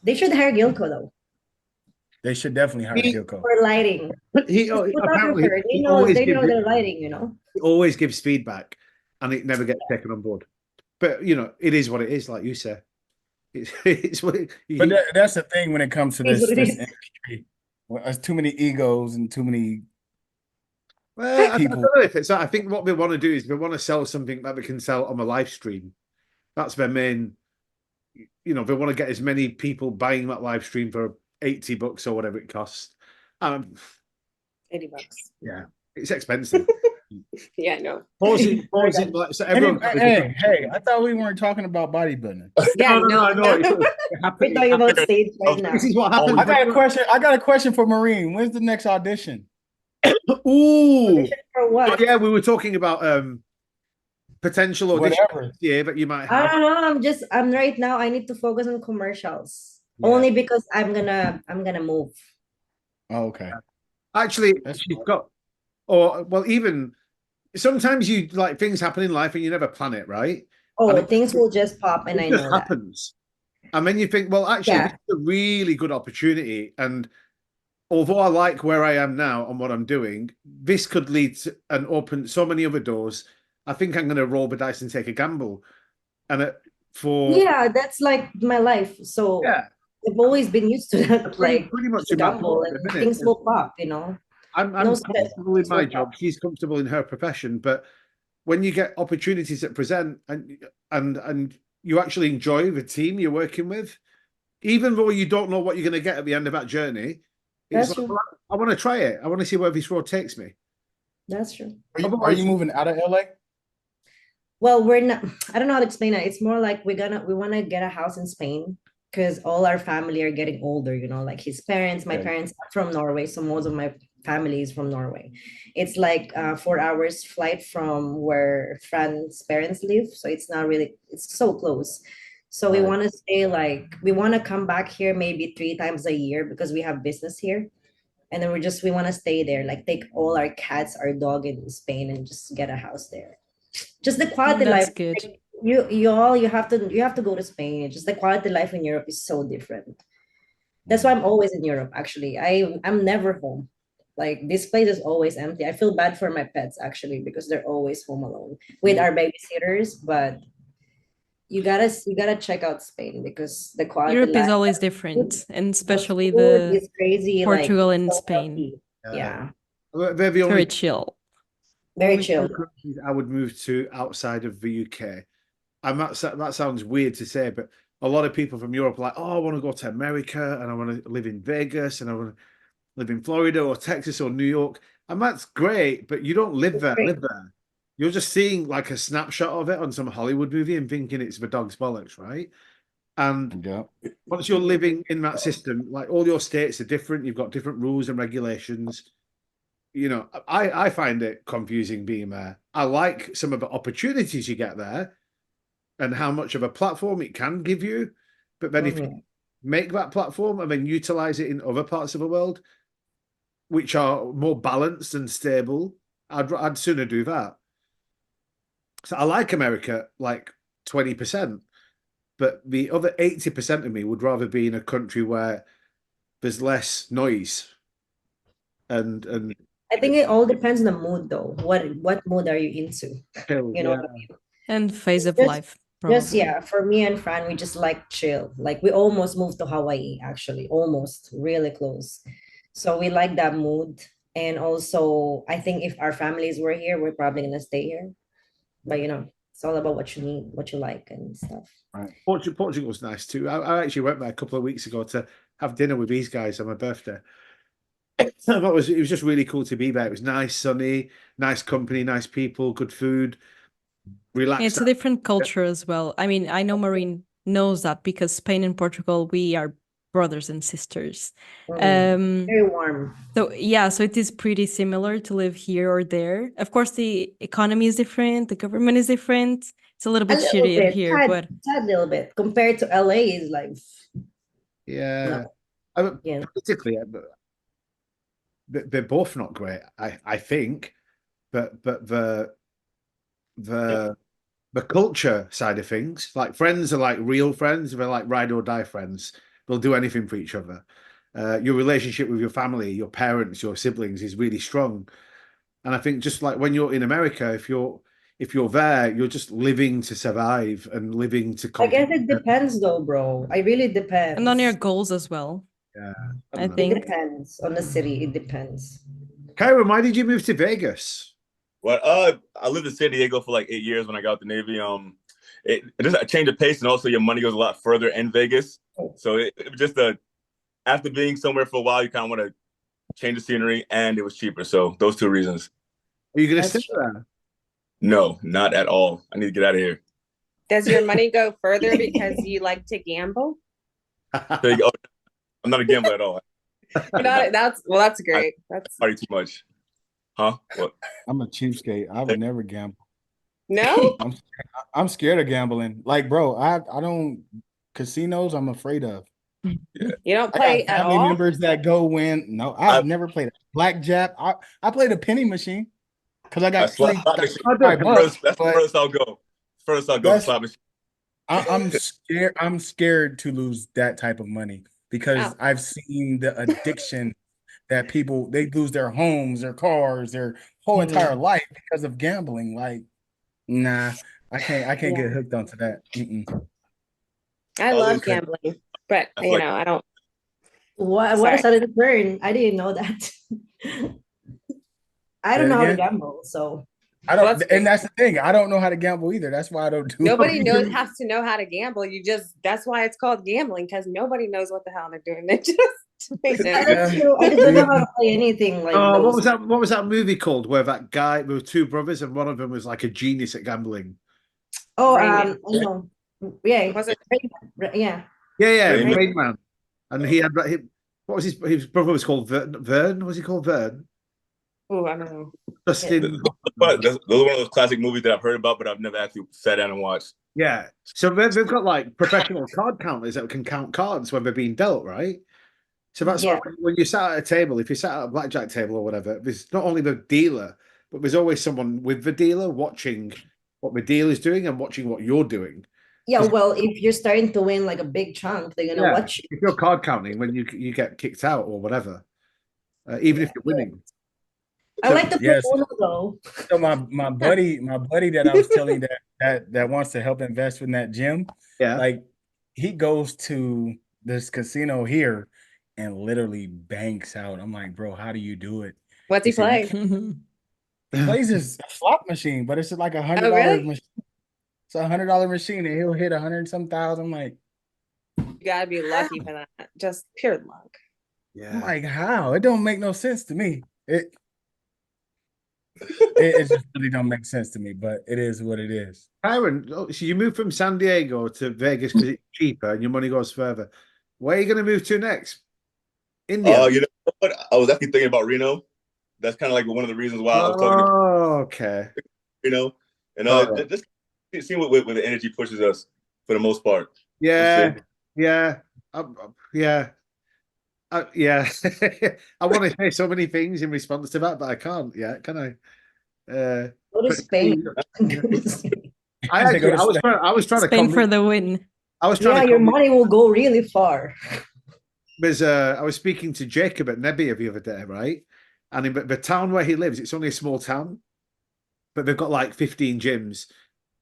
They should hire Gilco though They should definitely hire He- Gilco. for lighting. He Because apparently photographer, he always they know gives their lighting, you know. he always gives feedback, and it never gets taken on board. But you know, it is what it is, like you say. It's what But that's the thing when it comes to It is this what it is. industry. Well, there's too many egos and too many. well, I don't people. know if it's that. I think what we want to do is we want to sell something that we can sell on a live stream. That's their main. You know, they want to get as many people buying that live stream for $80 or whatever it costs. $80. Yeah, it's expensive. Yeah, no. Pausing, like, so everyone. Hey, I thought we weren't talking about bodybuilding. Yeah, no. It We're talking about stage right now. This is what happens. I got a question for Marine. When's the next audition? Ooh, For what? yeah, we were talking about potential auditions Whatever. yeah, that you might I have. don't know. I'm right now. I need to focus on commercials Yeah. only because I'm gonna move. Oh, okay. Actually, That's you've cool. got, or well, even sometimes you like things happen in life and you never plan it, right? Oh, And things will just pop, and it I just know that. happens. And then you think, well, actually, Yeah. this is a really good opportunity. And although I like where I am now and what I'm doing, this could lead to and open so many other doors. I think I'm going to roll the dice and take a gamble. And Yeah, that's like my life. So yeah, I've always been used to that, That's like pretty much just a in my gamble, thought at and the minute. things will pop, you know. I'm No stress. comfortable in my Things will job. pop. She's comfortable in her profession, but when you get opportunities that present and you actually enjoy the team you're working with, even though you don't know what you're going to get at the end of that journey, it's That's like, true. well, I want to try it. I want to see where this road takes me. That's true. Are you moving out of LA? Well, we're not. I don't know how to explain it. It's more like we want to get a house in Spain because all our family are getting older. You know, like his parents. My Okay. parents are from Norway, so most of my family is from Norway. It's like 4 hours flight from where Fran's parents live, so it's not really. It's so close. So we Right. want to stay like we want to come back here maybe 3 times a year because we have business here, and then we want to stay there. Like take all our cats, our dog in Spain, and just get a house there. Just the quality That's life. good. Like, you have to go to Spain. Just the quality life in Europe is so different. That's why I'm always in Europe. Actually, I'm never home. Like this place is always empty. I feel bad for my pets actually because they're always home alone with our babysitters. But you gotta check out Spain because the quality Europe is life, always different, and especially food the is crazy. Portugal like, and so Spain. healthy. Yeah, They're the only Very chill. very only chill. two countries I would move to outside of the UK. And that sounds weird to say, but a lot of people from Europe are like, oh, I want to go to America and I want to live in Vegas and I want to live in Florida or Texas or New York. And that's great, but you don't live there, Great. live there. You're just seeing like a snapshot of it on some Hollywood movie and thinking it's the dog's bollocks, right? And Yeah. once you're living in that system, like all your states are different, you've got different rules and regulations. You know, I find it confusing being there. I like some of the opportunities you get there and how much of a platform it can give you. But then if you make that platform and then utilize it in other parts of the world, which are more balanced and stable, I'd sooner do that. So I like America like 20%, but the other 80% of me would rather be in a country where there's less noise. And I think it all depends on the mood though. What mood are you into? chill, You know yeah. what I mean? And phase of Just- life, Just probably. yeah, for me and Fran, we just like chill. Like we almost moved to Hawaii, actually, almost really close. So we like that mood. And also, I think if our families were here, we're probably gonna stay here. But you know, it's all about what you need, what you like, and stuff. Portugal's nice too. I actually went there a couple of weeks ago to have dinner with these guys on my birthday. It was just really cool to be there. It was nice, sunny, nice company, nice people, good food, relaxed. It's a different culture as well. I mean, I know Maureen knows that because Spain and Portugal, we are brothers and sisters. Very warm. So yeah, so it is pretty similar to live here or there. Of course, the economy is different, the government is different. It's a little A bit little shittier bit, here, but tad little bit compared to LA is like, Yeah. no, I mean, yeah. politically, they're both not great, I think. But the the culture side of things, like friends are like real friends, they're like ride or die friends. They'll do anything for each other. Your relationship with your family, your parents, your siblings is really strong. And I think just like when you're in America, if you're there, you're just living to survive and living to I guess compete. it depends though, bro. I really depends. and on your goals as well, Yeah, I It think. depends on the city. It depends. Kyron, why did you move to Vegas? Well, I lived in San Diego for like 8 years when I got out the Navy. It just a change of pace, and also your money goes a lot further in Vegas. So it was just after being somewhere for a while, you kind of want to change the scenery, and it was cheaper. So those two reasons. Are you going to That's stay there? No, not at all. I need to get out of here. Does your money go further because you like to gamble? There you go. I'm not a gambler at all. That's great. That's Party too much. Huh? What? I'm a cheapskate. I would never gamble. no. I'm scared of gambling. Like, bro, I don't casinos. I'm afraid of. You don't I play got at family all? members that go win. No, I've never played a blackjack. I played a penny machine because I A got slot $25. machine. That's the But furthest I'll go. First I'll go that's slot machine. I'm scared. I'm scared to lose that type of money because Oh. I've seen the addiction that people they lose their homes, their cars, their whole entire life because of gambling. Like, nah, I can't Yeah. get hooked onto that. Mm-mm. I I'll love lose- gambling, but I feel like- I don't. What a Sorry. sudden turn. I didn't know that. I Say don't it know how to again? gamble, so I Well, don't, that's and good. that's the thing. I don't know how to gamble either. That's why I don't do. Nobody it. knows has to know how to gamble. That's why it's called gambling, because nobody knows what the hell they're doing. They just that's true. I just don't know how to play anything like Oh, those. what was that? What was that movie called where that guy there were two brothers and one of them was like a genius at gambling? Oh, Rain I know. Yeah, Was it? yeah. Yeah, Rain Man. Rain Man. And he had what was his brother was called Vern? Was he called Vern? Oh, I don't know. Justin. Those are one of those classic movies that I've heard about, but I've never actually sat down and watched. Yeah. So they've got like professional card counters that can count cards when they're being dealt, right? So that's why Yeah. when you sat at a table, if you sat at a blackjack table or whatever, there's not only the dealer, but there's always someone with the dealer watching what the dealer's doing and watching what you're doing. Yeah, well, if you're starting to win like a big chunk, they're gonna watch you. If you're card counting when you get kicked out or whatever, even if you're winning. I So- like to play Yes. Uno though. So my buddy that I was telling you that wants to help invest in that gym, Yeah. like he goes to this casino here and literally banks out. I'm like, bro, how do you do it? What's he He said, play? He plays his slot machine, but it's like $100 really? machine. It's $100 machine, and he'll hit 100 some thousand. I'm like, You gotta be lucky for that. Just pure luck. Yeah. I'm like, how? It don't make no sense to me. It just really don't make sense to me, but it is what it is. Kyron, so you moved from San Diego to Vegas because it's cheaper and your money goes further. Where are you going to move to next? India. You know what? I was actually thinking about Reno. That's kind of like one of the reasons why I was talking to Okay. Reno. And Alright. just seeing where the energy pushes us for the most part. Yeah. Yeah. Yeah. Yeah. I want to say so many things in response to that, but I can't yet, can I? Go to But- Spain. I They go to was trying to Spain convince, for the win. I was trying Yeah, to your convince, money will go really far. I was speaking to Jacob at Nebbia the other day, right? And in the town where he lives, it's only a small town, but they've got like 15 gyms,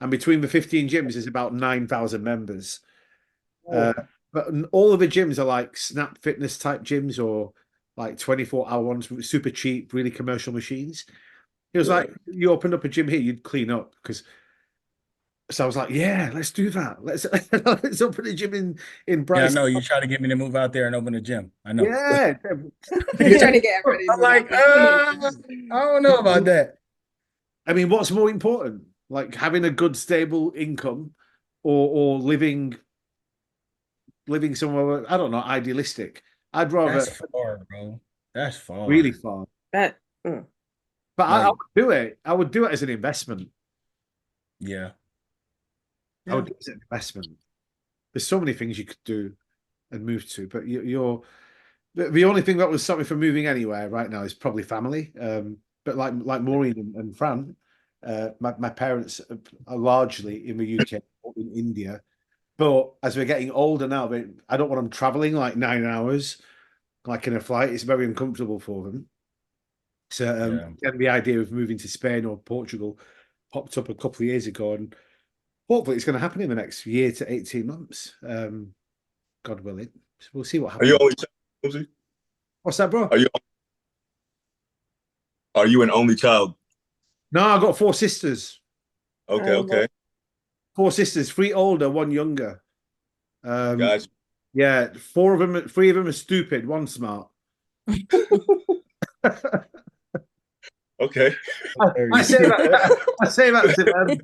and between the 15 gyms is about 9,000 members. But all of the gyms are like Snap Fitness type gyms or like 24-hour ones, super cheap, really commercial machines. He was like, you opened up a gym here, you'd clean up because. So I was like, yeah, let's do that. Let's open a gym in Yeah, I Brighton. know you try to get me to move out there and open a gym. I know. Yeah. You're trying to get everybody to I'm move like, out. I don't know about that. I mean, what's more important? Like having a good, stable income or living somewhere, I don't know, idealistic. I'd rather That's far, bro. That's far. really far. That But I would do it. I would do it as an investment. Yeah. I would do it as an investment. There's so many things you could do and move to, but you're the only thing that would stop me from moving anywhere right now is probably family. But like Maureen and Fran, my parents are largely in the UK or in India. But as we're getting older now, I don't want them traveling like 9 hours, like in a flight. It's very uncomfortable for them. So the idea of moving to Spain or Portugal popped up a couple of years ago, and hopefully it's going to happen in the next year to 18 months. God willing. So we'll see what happens. Are you only child? What's that, bro? Are you an only child? No, I've got 4 sisters. Okay. 4 sisters, 3 older, 1 younger. Guys. Yeah, 3 of them are stupid, 1 smart. Okay. I say that to them.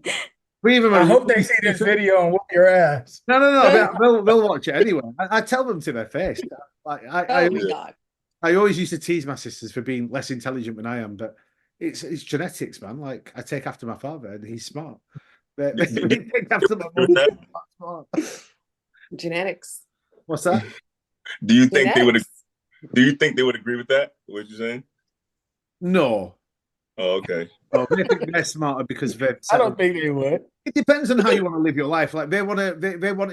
3 of them. I hope they see this video and whoop your ass. No. They'll watch it anyway. I tell them to their face. Oh my God. I always used to tease my sisters for being less intelligent than I am, but it's genetics, man. Like I take after my father, and he's smart. They take after my mom. Genetics. What's that? Do you think they would? Do you think they would agree with that? What you're saying? No. Oh, okay. Oh, they think they're smarter because they've. I don't think they would. It depends on how you want to live your life. Like they wanted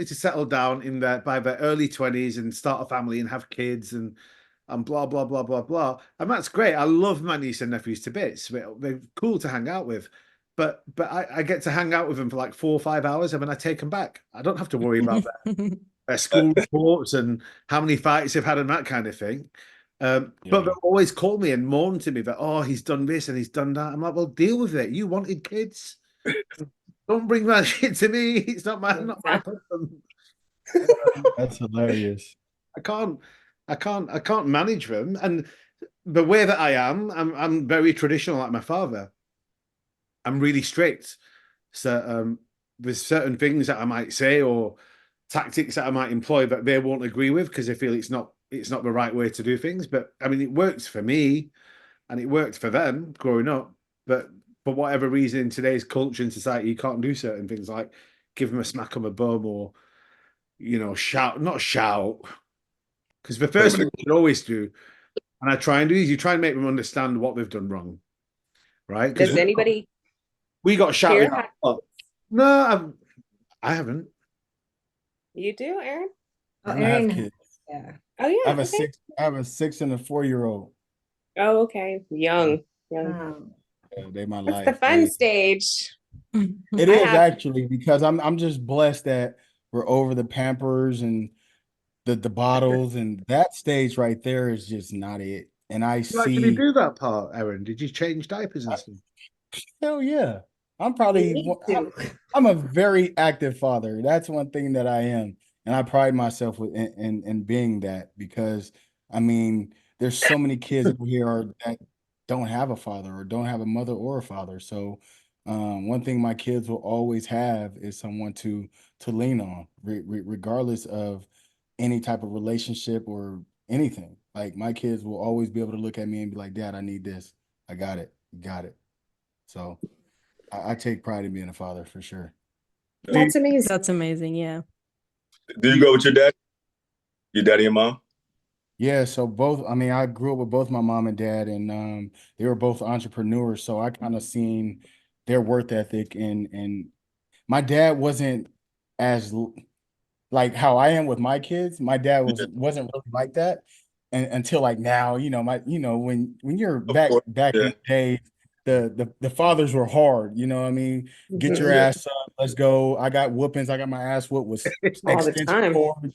to settle down by their early 20s and start a family and have kids and blah blah blah blah blah. And that's great. I love my niece and nephews to bits. They're cool to hang out with. But I get to hang out with them for like 4 or 5 hours, and then I take them back. I don't have to worry about their school reports and how many fights they've had and that kind of thing. But they'll always call me and moan to me that, oh, he's done this and he's done that. I'm like, well, deal with it. You wanted kids. Don't bring that shit to me. It's not my problem. That's hilarious. I can't manage them. And the way that I am, I'm very traditional like my father. I'm really strict. So there's certain things that I might say or tactics that I might employ that they won't agree with because they feel it's not the right way to do things. But I mean, it works for me and it worked for them growing up. But for whatever reason, in today's culture and society, you can't do certain things like give them a smack on the bum or, not shout. Because the first thing you should always do, and I try and do, is you try and make them understand what they've done wrong. Right? Does anybody? We got shouted at. No, I haven't. You do, Aaron? Oh, I have Aaron. kids. Yeah. Oh yeah. I have a 6 and a 4-year-old. Oh, okay. Young. They my That's life. the fun stage. It is actually because I'm just blessed that we're over the Pampers and the bottles, and that stage right there is just not it. And I see. Did you do that part, Aaron? Did you change diapers and stuff? Hell yeah. I'm a very active father. That's one thing that I am. And I pride myself in being that because I mean, there's so many kids over here that don't have a father or don't have a mother or a father. So one thing my kids will always have is someone to lean on, regardless of any type of relationship or anything. Like my kids will always be able to look at me and be like, Dad, I need this. I got it. You got it. So I take pride in being a father for sure. That's amazing. That's amazing. Yeah. Do you go with your dad? Your daddy and mom? Yeah, so both, I mean, I grew up with both my mom and dad, and they were both entrepreneurs, so I kind of seen their work ethic, and my dad wasn't as like how I am with my kids. My dad wasn't really like that, and until like now, when you're back in the day, the fathers were hard, you know what I mean? Get your ass up, let's go. I got whoopings, I got my ass whooped with All the time. cords,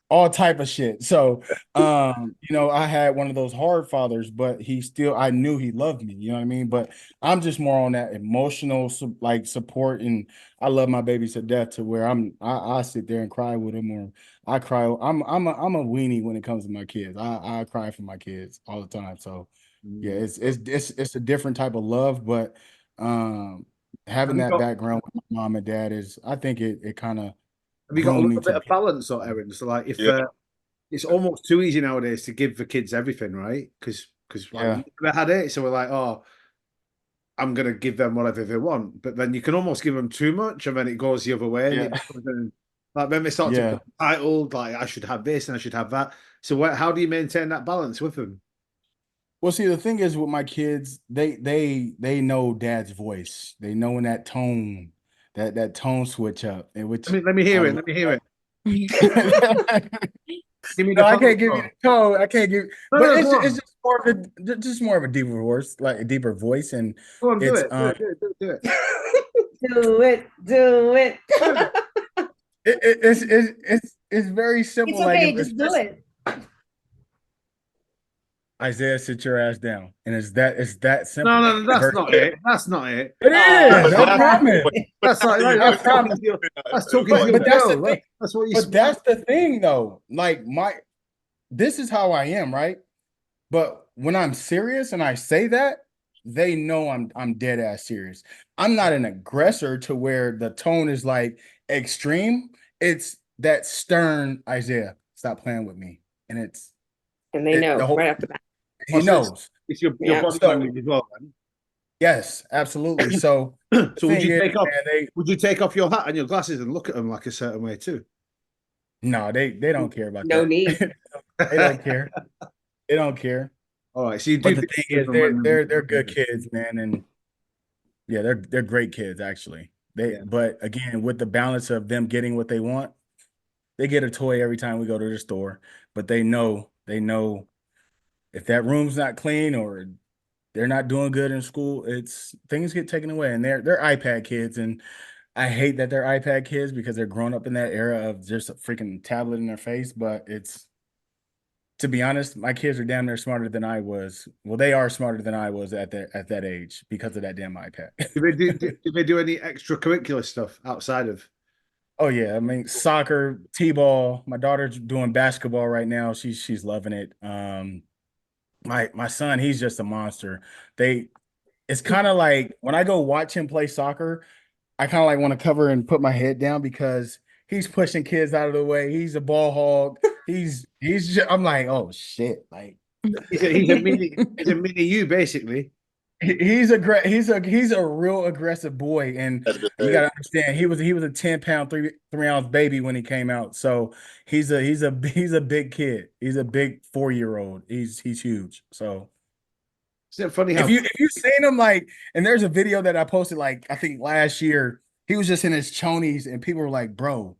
all type of shit. So I had one of those hard fathers, but I knew he loved me, you know what I mean? But I'm just more on that emotional support, and I love my babies to death to where I sit there and cry with them, or I cry. I'm a weenie when it comes to my kids. I cry for my kids all the time. So yeah, it's a different type of love, but having that background with my mom and dad I think it kind of. Have you got a little bit of balance, or Aaron? So like, if it's almost too easy nowadays to give the kids everything, right? Because we never had it, so we're like, oh, I'm gonna give them whatever they want. But then you can almost give them too much, and then it goes the other way. And Yeah. it becomes like then they start to Yeah. become entitled, like I should have this and I should have that. So how do you maintain that balance with them? Well, see, the thing is with my kids, they know dad's voice. They know when that tone, that tone switch up, and which Let me hear it. Let me hear it. Give me No, the I can't give you phone. the tone. I can't give, No, but no, it's go it's on. just more of a deeper voice, like a deeper voice, and Go on, do it's it. Do it. Do it, do it. it's very simple. It's Like okay, if just do it. Isaiah, sit your ass down, and it's that simple. No, that's not it. That's not it. It is. Oh, I promise. That's like I promise. that's talking to your But that's the girl. thing. That's what you. But that's the thing, though. Like this is how I am, right? But when I'm serious and I say that, they know I'm dead ass serious. I'm not an aggressor to where the tone is like extreme. It's that stern Isaiah. Stop playing with me, and And they know the whole right off the bat. he knows. It's your Yeah. body So- language as well. Man. Yes, absolutely. So So would thing you is, take off? man, Would you take off your hat and your glasses and look at them like a certain way too? no, they don't care about No that. need. They don't care. They don't care. All right. So you do. But the thing is, they're good kids, man, and yeah, they're great kids actually. But again, with the balance of them getting what they want, they get a toy every time we go to the store. But they know if that room's not clean or they're not doing good in school, it's things get taken away, and they're iPad kids, and I hate that they're iPad kids because they're growing up in that era of just a freaking tablet in their face. But to be honest, my kids are damn near smarter than I was. Well, they are smarter than I was at that age because of that damn iPad. Do they do any extracurricular stuff outside of? Oh yeah, I mean soccer, t-ball. My daughter's doing basketball right now. She's loving it. My son, he's just a monster. It's kind of like when I go watch him play soccer, I kind of like want to cover and put my head down because he's pushing kids out of the way. He's a ball hog. I'm like, oh shit, like He's a mini you basically. he's a real aggressive boy, and you gotta understand he was a 10-pound 3-ounce baby when he came out. So he's a big kid. He's a big 4-year-old. He's huge. So Isn't it funny how if you've seen him, like, and there's a video that I posted like I think last year, he was just in his chonies and people were like, bro,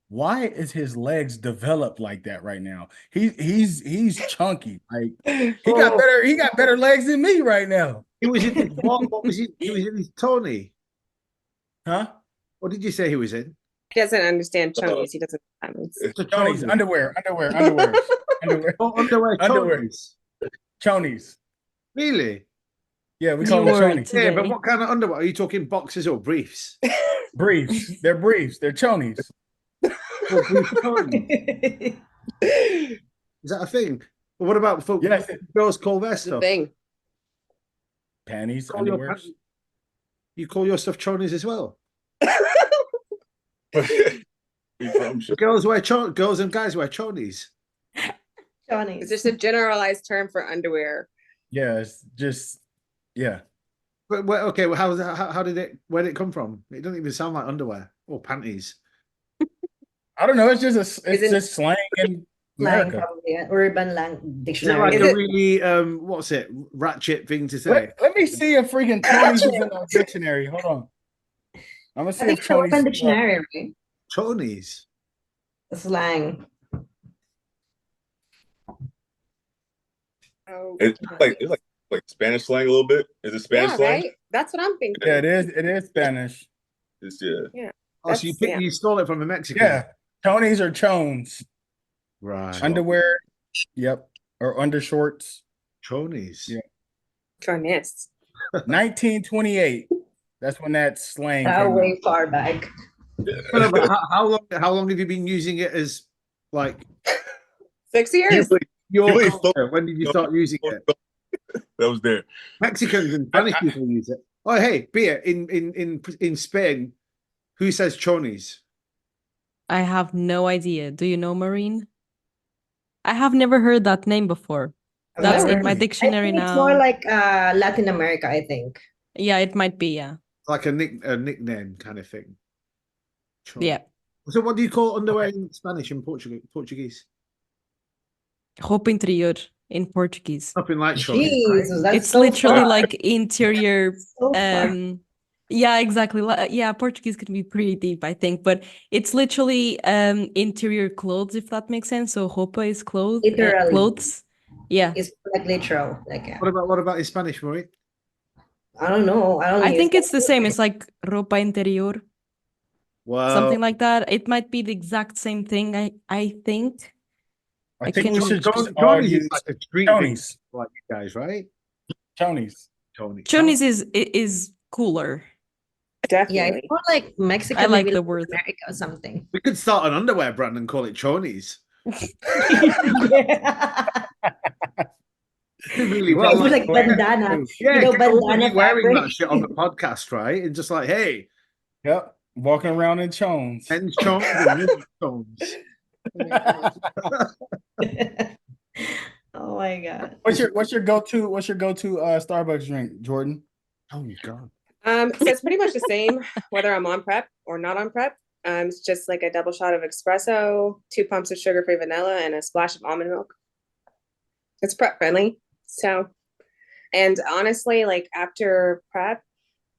why is his legs developed like that right now? He's chunky. Like he got better legs than me right now. he was in his what was he was in his Tony? Huh? What did you say he was in? He doesn't understand Chonies. He doesn't understand. It's a Chonies, Tony. underwear. Oh, underwear Underwear. Chonies. Chonies. Really? Yeah, we New call them word chonies. Yeah, but today. what kind of underwear? Are you talking boxers or briefs? Briefs. They're briefs. They're chonies. Or brief Chonies? Is that a thing? But what about for Yes. girls call their It's the stuff? thing. Panties, Call your underwear. You call your stuff Chonies as well? Sure. Girls and guys wear Chonies. Chonies. It's just a generalized term for underwear. Yeah, it's just yeah. But okay, well, how did it? Where did it come from? It doesn't even sound like underwear or panties. I don't know. It's just Isn't- just slang in Slang, America. probably, yeah. Urban Is it dictionary. like Is a it- really what's it ratchet thing to say? Let me see if freaking chonies is in our dictionary. Hold on. I'm gonna see I if think it's Urban chonies. dictionary, right? Chonies. Slang. Oh, It's like Spanish slang a little bit. Is it Spanish yeah, slang? right? That's what I'm thinking. Yeah, it is. It is Spanish. It's yeah. Oh, so That's- you stole it from a Mexican? Yeah, chonies or chones. Right. Underwear. Yep. Or undershorts. Chonies. Yeah. Chonies. 1928. That's when that slang How came way out. far back. But how long have you been using it as like 6 years. your You really culture? When did you start using it? That was there. Mexicans and Spanish people use it. Oh, hey, beer in Spain. Who says chonies? I have no idea. Do you know, Marine? I have never heard that name before. That's never in my heard it. dictionary I think now. it's more like Latin America, I think. Yeah, it might be. Yeah. Like a nickname kind of thing. Chonies. Yeah. So what do you call underwear in Spanish and Portuguese? Roupa interior in Portuguese. Nothing like chonies, right? Jesus, that's It's so literally far. like interior. So far. Yeah, exactly. Yeah, Portuguese can be pretty deep, I think, but it's literally interior clothes, if that makes sense. So roupa is clothes. Literally. Clothes. Yeah. It's like literal. Like What about in Spanish, Maureen? I don't know. I don't I use think that. it's the same. It's like ropa interior, Well, something like that. It might be the exact same thing. I think. I think we should just all chonies use is like a street thing, Chonies. like you guys, right? Chonies. Chonies is cooler. Yeah, Definitely. it's more like Mexican. I like maybe the like word. America or something. We could start an underwear brand and call it Chonies. Yeah. Really Well, well. Put like bandana. Yeah, You know, everybody bandana wearing fabric. that shit on the podcast, right? And just like, hey, Yep. Walking around in chones. men's chones and women's chones. Oh my God. What's your go-to Starbucks drink, Jordan? Oh my god. So it's pretty much the same whether I'm on prep or not on prep. It's just like a double shot of espresso, 2 pumps of sugar-free vanilla, and a splash of almond milk. It's prep friendly. So, and honestly, like after prep,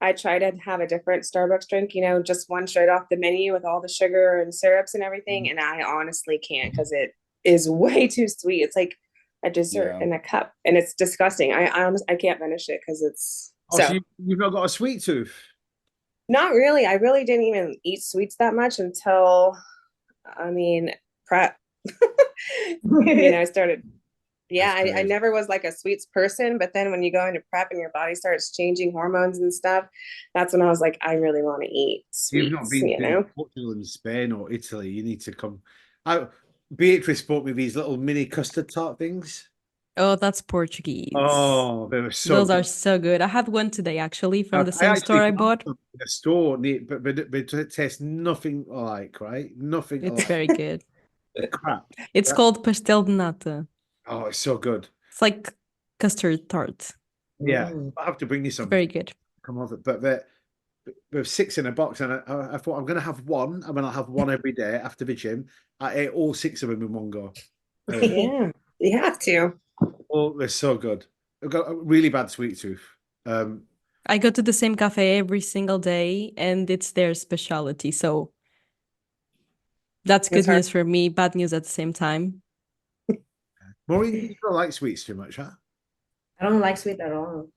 I try to have a different Starbucks drink, you know, just one straight off the menu with all the sugar and syrups and everything. And I honestly can't because it is way too sweet. It's like a dessert in a cup, and it's disgusting. I can't finish it because it's so you've not got a sweet tooth. Not really. I really didn't even eat sweets that much until, prep. I started. Yeah, I never was like a sweets person, but then when you go into prep and your body starts changing hormones and stuff, that's when I was like, I really want to eat sweets. You've not been to Portugal and Spain or Italy. You need to come. Beatrice bought me these little mini custard tart things. Oh, that's Portuguese. Oh, they were so Those good. are so good. I had one today actually from the same store I bought. In the store, but it tastes nothing alike, right? Nothing. It's very good. Crap. It's called pastel de nata. Oh, it's so good. It's like custard tart. Yeah, I have to bring you some. Very good. Come over, but there's 6 in a box, and I thought I'm going to have one. I'm going to have one every day after the gym. I ate all 6 of them in one go. Yeah, you have to. Oh, they're so good. I've got a really bad sweet tooth. I go to the same cafe every single day, and it's their specialty. So that's good news for me, bad news at the same time. Maureen, you don't like sweets too much, huh? I don't like sweet at all.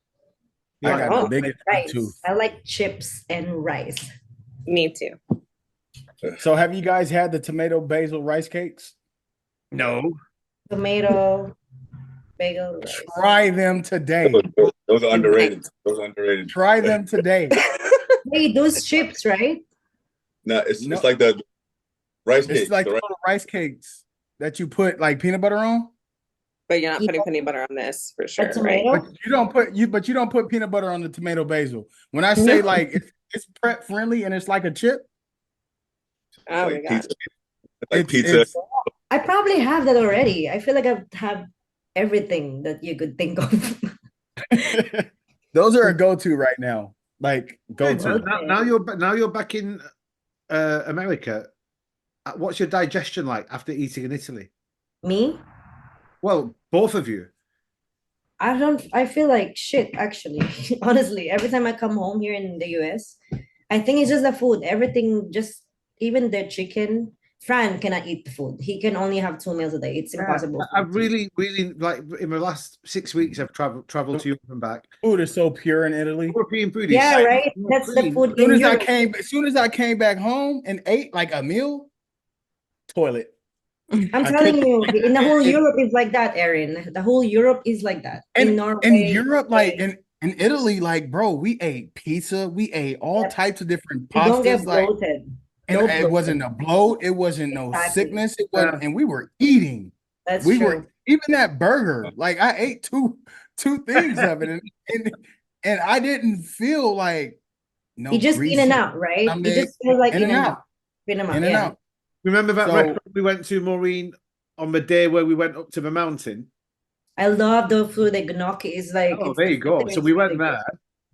I got the biggest rice. tooth. I like chips and rice. Me too. So have you guys had the tomato basil rice cakes? No. Tomato bagel rice. Try them today. Those are underrated. Those are underrated. Try them today. Hey, those chips, right? No, it's like the rice cakes. It's like the little rice cakes that you put like peanut butter on. But you're not putting peanut butter on this for sure, right? But you don't put peanut butter on the tomato basil. When I say like it's prep friendly and it's like a chip. Oh my god. Like pizza. I probably have that already. I feel like I have everything that you could think of. Those are a go-to right now. Like go-to. Now you're back in America. What's your digestion like after eating in Italy? Me? Well, both of you. I feel like shit, actually. Honestly, every time I come home here in the US, I think it's just the food. Everything, even the chicken. Fran cannot eat the food. He can only have 2 meals a day. It's impossible. I've really like in the last 6 weeks I've traveled to Europe and back. Food is so pure in Italy. European food. Yeah, right. That's the food. As soon as I came back home and ate like a meal, toilet. I'm telling you, in the whole Europe is like that, Erin. The whole Europe is like that. In Norway, in Europe, like in Italy, like bro, we ate pizza, we ate all types of different pastas. You don't get bloated. And it wasn't a bloat, it wasn't no sickness, it wasn't, and we were eating. That's we true. were even that burger. Like I ate two things of it, and I didn't feel like no. You just in and out, right? You just feel like in and out. In and out. Remember that restaurant we went to, Maureen, on the day where we went up to the mountain? I love the food. The gnocchi is like. Oh, there you go. So we went there.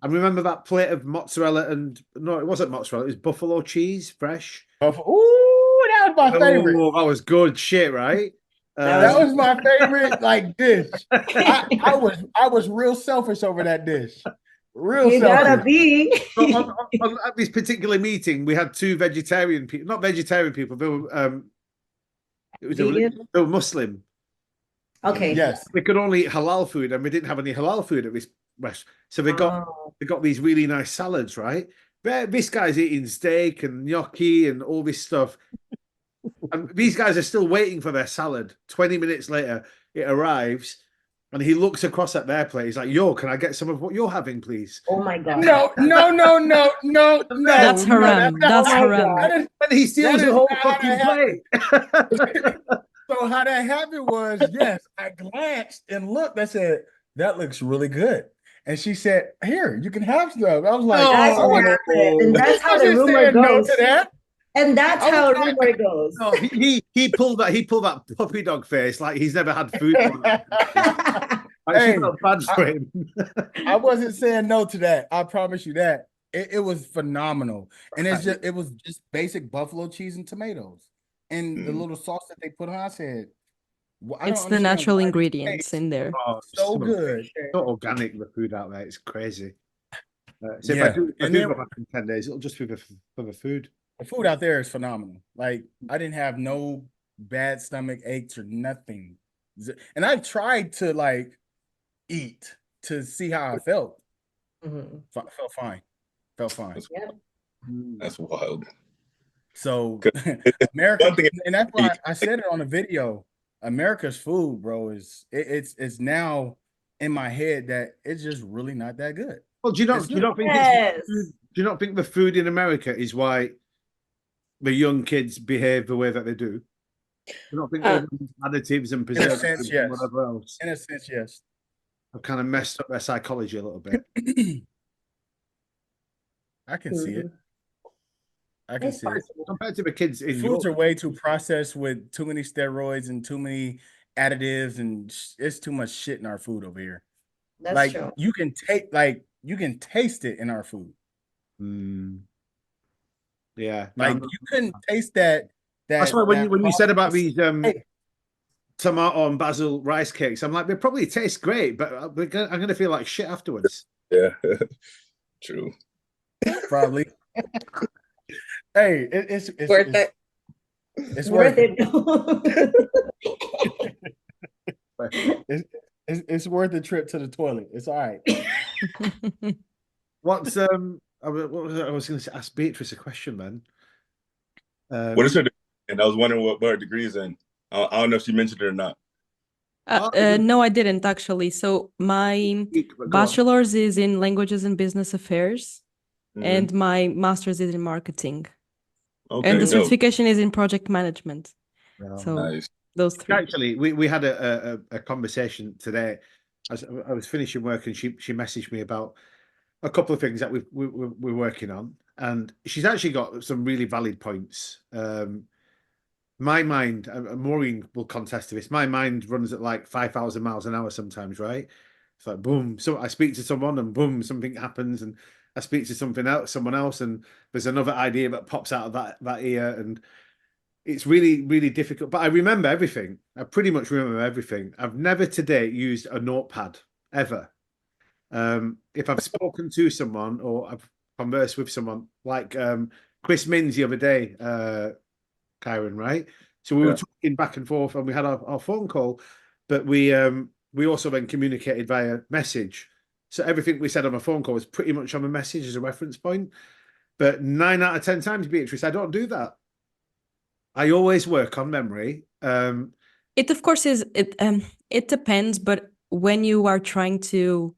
I remember that plate of mozzarella no, it wasn't mozzarella. It was buffalo cheese, fresh. Ooh, that was my favorite. Oh, that was good shit, right? That was my favorite like dish. I was real selfish over that dish. Real You selfish. gotta be. So at this particular meeting, we had two vegetarian people, not vegetarian people. They were they were Muslim. Okay. Yes. We could only eat halal food, and we didn't have any halal food at this restaurant. So they got these really nice salads, right? This guy's eating steak and gnocchi and all this stuff. And these guys are still waiting for their salad. 20 minutes later, it arrives, and he looks across at their plate. He's like, "Yo, can I get some of what you're having, please?" Oh my god. No. That's haram. That's haram. And he steals the whole fucking plate. So how that happened was, yes, I glanced and looked. I said, "That looks really good." And she said, "Here, you can have some." I was like, That's Oh, what happened. And that's how the rumor saying no goes. to that. And that's I was how like- rumor goes. No, he pulled that puppy dog face like he's never had food. Hey, She felt bad for him. I wasn't saying no to that. I promise you that. It was phenomenal. And it was just basic buffalo cheese and tomatoes. And the little sauce that they put on, I said, well, I don't It's the understand natural why this ingredients tastes in there. Oh, so good. So organic, the food out there. It's crazy. So Yeah. if I And do then- go back in 10 days, it'll just be for the food. The food out there is phenomenal. Like, I didn't have no bad stomach aches or nothing. And I tried to like eat to see how I felt. Mhm. Felt fine. Felt fine. Yep. That's wild. So One America, thing- and that's why I said it on the video. America's food, bro, it's now in my head that it's just really not that good. Well, do you It's not think Yes. do you not think the food in America is why the young kids behave the way that they do? Do you not think all these additives and preservatives sense, and yes. whatever else In a sense, yes. have kind of messed up their psychology a little bit? I can see it. I can see it. Compared to the kids in Foods are Europe. way too processed with too many steroids and too many additives, and it's too much shit in our food over here. That's like true. you can taste it in our food. Yeah, Like you couldn't taste that. That's why when you said about these Hey. tomato and basil rice cakes, I'm like, they probably taste great, but I'm gonna feel like shit afterwards. Yeah, true. Probably. Hey, it's Worth it. It's Worth it. It's worth the trip to the toilet. It's all right. What's I was going to ask Beatrice a question, man. What is her degree? And I was wondering what her degree is in. I don't know if she mentioned it or not. No, I didn't actually. So my bachelor's is in languages and business affairs, and my master's is in marketing. Okay, And the dope. certification is in project management. So Nice. those three. Actually, we had a conversation today. I was finishing work, and she messaged me about a couple of things that we're working on, and she's actually got some really valid points. My mind, Maureen will contest to this. My mind runs at like 5,000 miles an hour sometimes, right? It's like boom. So I speak to someone, and boom, something happens, and I speak to someone else, and there's another idea that pops out of that ear, and it's really, really difficult. But I remember everything. I pretty much remember everything. I've never to date used a notepad ever. If I've spoken to someone or I've conversed with someone, like Chris Minns the other day, Kyron, right? So we were talking back and forth, and we had our phone call, but we also then communicated via message. So everything we said on a phone call was pretty much on a message as a reference point. But 9 out of 10 times, Beatrice, I don't do that. I always work on memory. It of course is. It depends, but when you are trying to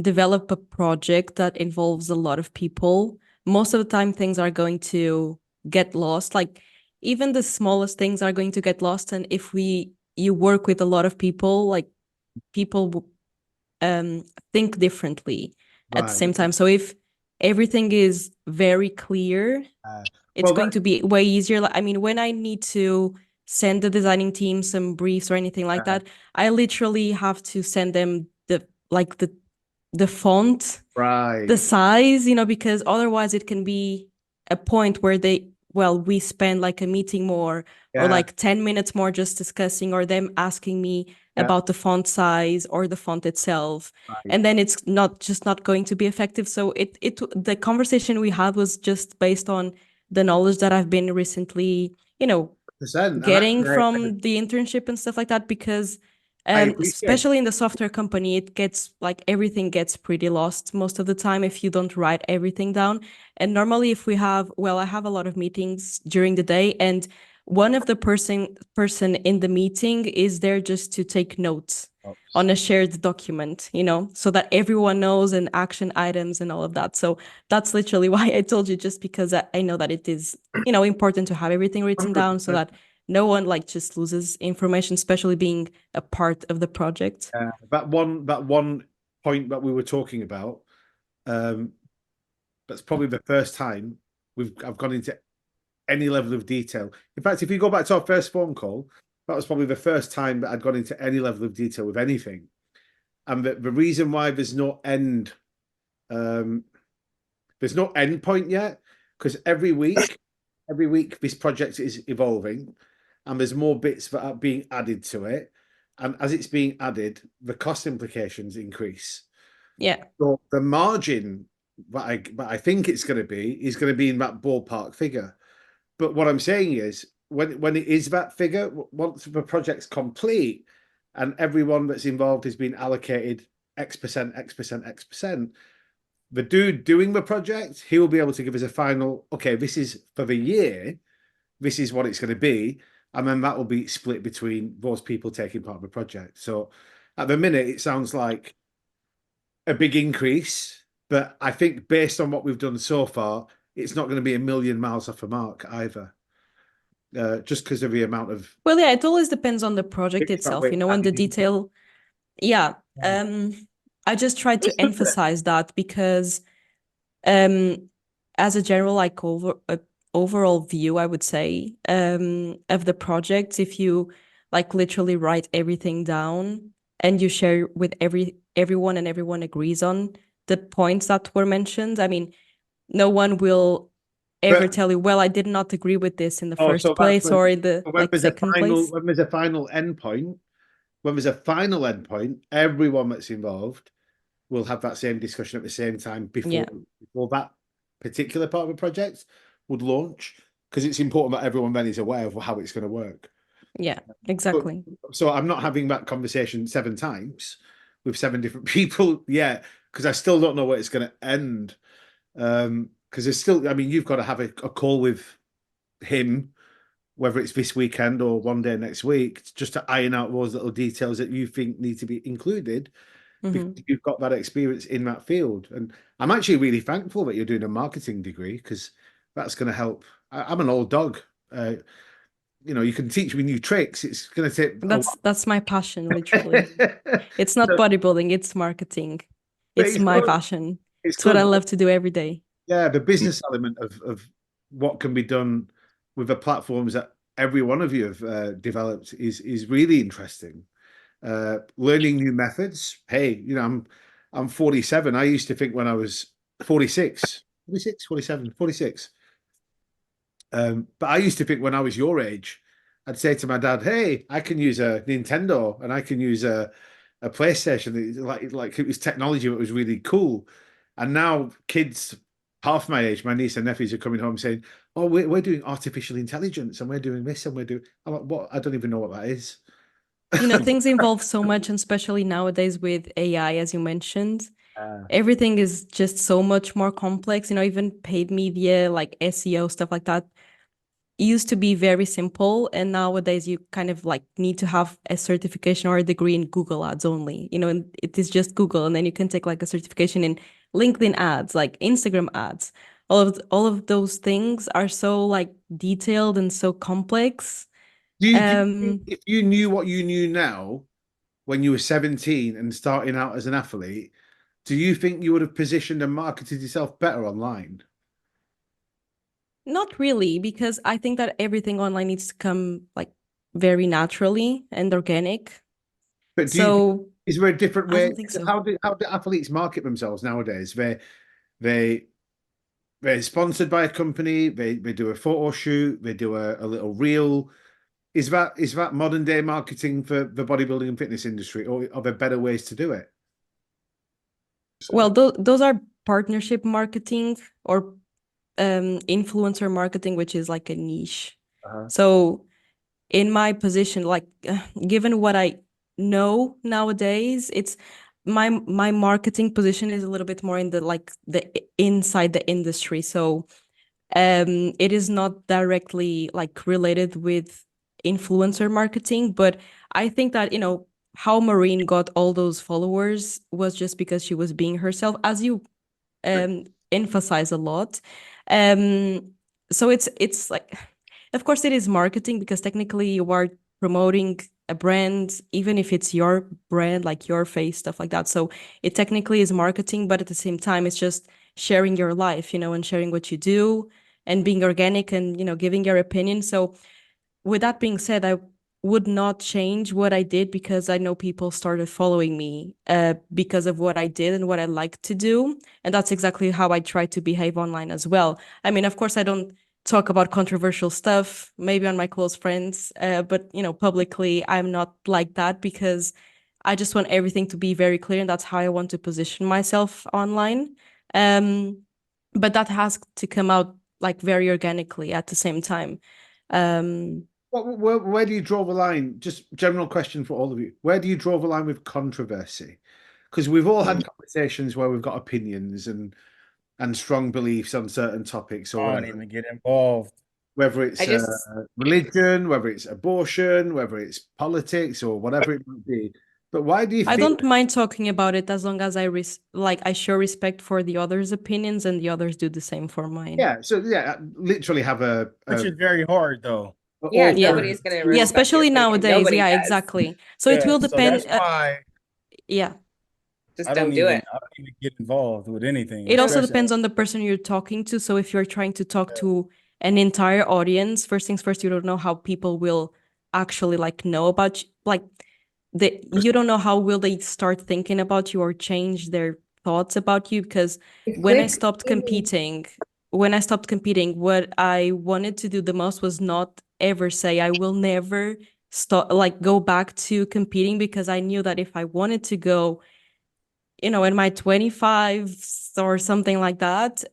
develop a project that involves a lot of people, most of the time things are going to get lost. Like even the smallest things are going to get lost. And if you work with a lot of people, like people think differently at the same time. So if everything is very clear, it's going to be way easier. I mean, when I need to send the designing team some briefs or anything like that, I literally have to send them the font the size, because otherwise it can be a point where we spend like a meeting more or like 10 minutes more just discussing, or them asking me about the font size or the font itself. And then it's not going to be effective. So the conversation we had was just based on the knowledge that I've been recently, getting from the internship and stuff like that, because especially in the software company, everything gets pretty lost most of the time if you don't write everything down. And normally if I have a lot of meetings during the day, and one of the person in the meeting is there just to take notes on a shared document, so that everyone knows, and action items and all of that. So that's literally why I told you, just because I know that it is, important to have everything written down so that no one just loses information, especially being a part of the project. That one point that we were talking about, that's probably the first time I've gone into any level of detail. In fact, if you go back to our first phone call, that was probably the first time that I'd gone into any level of detail with anything. And the reason why there's no end point yet, because every week this project is evolving, and there's more bits that are being added to it. And as it's being added, the cost implications increase. Yeah. So the margin that I think it's going to be is going to be in that ballpark figure. But what I'm saying is, when it is that figure, once the project's complete and everyone that's involved has been allocated X%, the dude doing the project, he will be able to give us a final, okay, this is for the year, this is what it's going to be. And then that will be split between those people taking part of the project. So at the minute, it sounds like a big increase, but I think based on what we've done so far, it's not going to be a million miles off the mark either. Just because of the amount of... Well, yeah, it always depends on the project itself, and the detail. Yeah. I just tried to emphasize that because as a general overall view, I would say, of the project, if you literally write everything down and you share with everyone, and everyone agrees on the points that were mentioned, I mean, no one will ever tell you, well, I did not agree with this in the first place or in the second place. When there's a final endpoint, everyone that's involved will have that same discussion at the same time before that particular part of the project would launch, because it's important that everyone then is aware of how it's going to work. Yeah, exactly. So I'm not having that conversation 7 times with 7 different people yet, because I still don't know where it's going to end. Because there's still, I mean, you've got to have a call with him, whether it's this weekend or one day next week, just to iron out those little details that you think need to be included. Because you've got that experience in that field. And I'm actually really thankful that you're doing a marketing degree, because that's going to help. I'm an old dog. You can teach me new tricks. It's going to take... That's my passion, literally. It's not bodybuilding, it's marketing. It's my passion. It's what I love to do every day. Yeah, the business element of what can be done with the platforms that every one of you have developed is really interesting. Learning new methods. Hey, I'm 47. I used to think when I was 46. But I used to think when I was your age, I'd say to my dad, hey, I can use a Nintendo and I can use a PlayStation. Like it was technology that was really cool. And now kids half my age, my niece and nephews, are coming home saying, oh, we're doing artificial intelligence and we're doing this and we're doing... I'm like, what? I don't even know what that is. Things evolve so much, and especially nowadays with AI, as you mentioned, everything is just so much more complex. Even paid media, like SEO, stuff like that, used to be very simple, and nowadays you kind of need to have a certification or a degree in Google Ads only, and it is just Google, and then you can take a certification in LinkedIn ads, like Instagram ads. All of those things are so detailed and so complex. If you knew what you knew now when you were 17 and starting out as an athlete, do you think you would have positioned and marketed yourself better online? Not really, because I think that everything online needs to come very naturally and organic. But So is there a different I way? don't think so. How do athletes market themselves nowadays? They they're sponsored by a company. They do a photo shoot. They do a little reel. Is that modern day marketing for the bodybuilding and fitness industry, or are there better ways to do it? Well, those are partnership marketing or influencer marketing, which is like a niche. So in my position, like given what I know nowadays, it's my marketing position is a little bit more in the inside the industry. So it is not directly like related with influencer marketing, but I think that, you know, how Maureen got all those followers was just because she was being herself, as you emphasize a lot. So it's like, of course, it is marketing because technically you are promoting a brand, even if it's your brand, like your face, stuff like that. So it technically is marketing, but at the same time, it's just sharing your life, you know, and sharing what you do and being organic and, you know, giving your opinion. So with that being said, I would not change what I did because I know people started following me because of what I did and what I like to do. And that's exactly how I try to behave online as well. I mean, of course, I don't talk about controversial stuff, maybe on my close friends, but, you know, publicly, I'm not like that because I just want everything to be very clear. And that's how I want to position myself online. But that has to come out like very organically at the same time. Where do you draw the line? Just general question for all of you. Where do you draw the line with controversy? Because we've all had conversations where we've got opinions and strong beliefs on certain topics or I don't whatever. even get involved. Whether it's I just religion, whether it's abortion, whether it's politics or whatever it might be. But why do you I feel don't mind talking about it as long as I show respect for the others' opinions and the others do the same for mine. Yeah, so yeah, literally have Which is very hard though. yeah, open- Yeah. nobody's gonna Yeah, respect your especially opinion. nowadays. Nobody Yeah, does. exactly. So it Yeah, will so depend. that's why Yeah. Just don't do it. I don't even get involved with anything. It also Especially depends on the person you're talking to. So if you're trying to talk to an entire audience, first things first, you don't know how people will actually like know about you. Like you don't know how will they start thinking about you or change their thoughts about you. Because when I stopped competing, what I wanted to do the most was not ever say I will never stop, like go back to competing, because I knew that if I wanted to go, you know, in my 25s or something like that,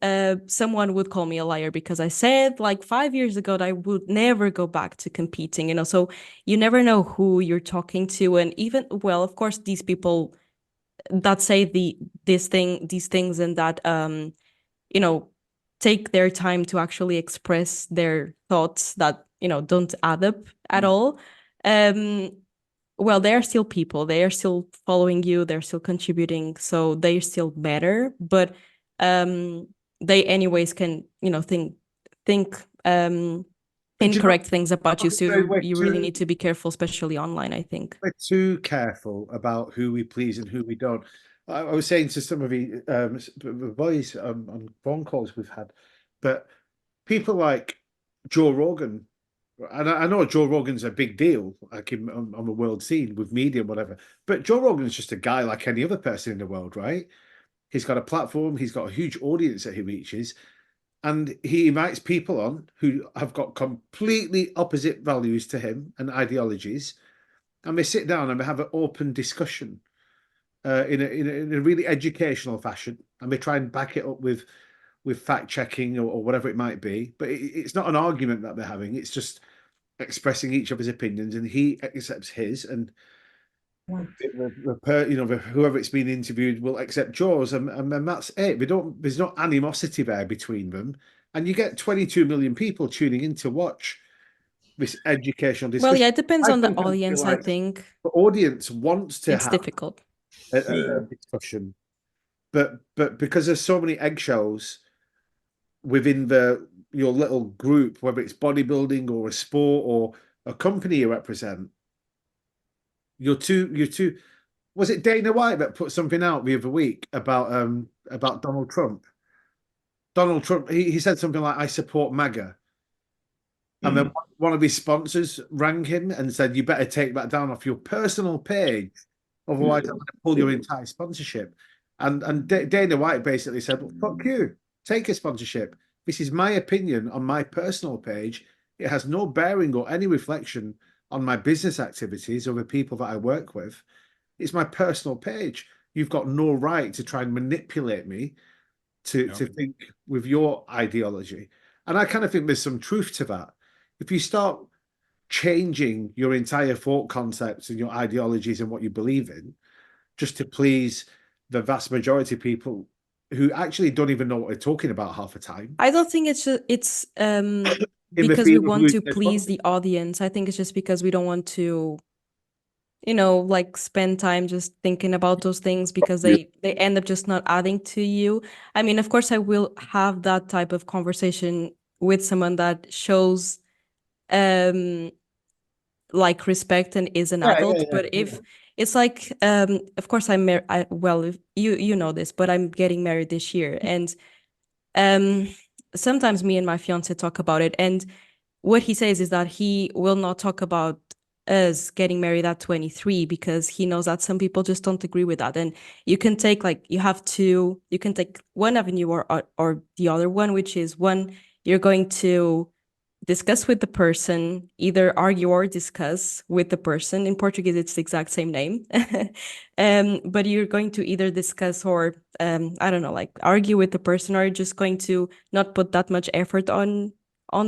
someone would call me a liar because I said like 5 years ago that I would never go back to competing, you know. So you never know who you're talking to. And even, well, of course, these people that say these things and that, you know, take their time to actually express their thoughts that, you know, don't add up at all. Well, they are still people. They are still following you. They're still contributing. So they still matter. But they anyways can, you know, think incorrect things about you. So you really need to be careful, especially online, I think. we're too careful about who we please and who we don't. I was saying to some of the boys on phone calls we've had, but people like Joe Rogan, and I know Joe Rogan's a big deal, like on the world scene with media and whatever, but Joe Rogan's just a guy like any other person in the world, right? He's got a platform, he's got a huge audience that he reaches, and he invites people on who have got completely opposite values to him and ideologies, and they sit down and they have an open discussion in a really educational fashion, and they try and back it up with fact checking or whatever it might be. But it's not an argument that they're having; it's just expressing each other's opinions, and he accepts his, and whoever it's been interviewed will accept yours, and then that's it. There's no animosity there between them, and you get 22 million people tuning in to watch this educational discussion. Well, yeah, it depends on the sometimes feel audience, I like think. the audience wants to It's have difficult. a discussion, but because there's so many eggshells within your little group, whether it's bodybuilding or a sport or a company you represent, you're too. Was it Dana White that put something out the other week about Donald Trump? Donald Trump, he said something like, "I support MAGA." And then one of his sponsors rang him and said, "You better take that down off your personal page Otherwise, I'm going to pull your entire sponsorship. And Dana White basically said, well, fuck you, take a sponsorship. This is my opinion on my personal page. It has no bearing or any reflection on my business activities or the people that I work with. It's my personal page. You've got no right to try and manipulate me to think with your ideology. And I kind of think there's some truth to that. If you start changing your entire thought concepts and your ideologies and what you believe in just to please the vast majority of people who actually don't even know what they're talking about half the time. I don't think it's because we want to please the audience. I think it's just because we don't want to, like spend time just thinking about those things because they end up just not adding to you. I mean, of course, I will have that type of conversation with someone that shows like respect and is an adult. But if it's like, of course, well, if you know this, but I'm getting married this year, and sometimes me and my fiance talk about it, and what he says is that he will not talk about us getting married at 23 because he knows that some people just don't agree with that. And you can take you can take one avenue or the other one, which is one, you're going to discuss with the person, either argue or discuss with the person. In Portuguese, it's the exact same name. But you're going to either discuss or, I don't know, like argue with the person, or you're just going to not put that much effort on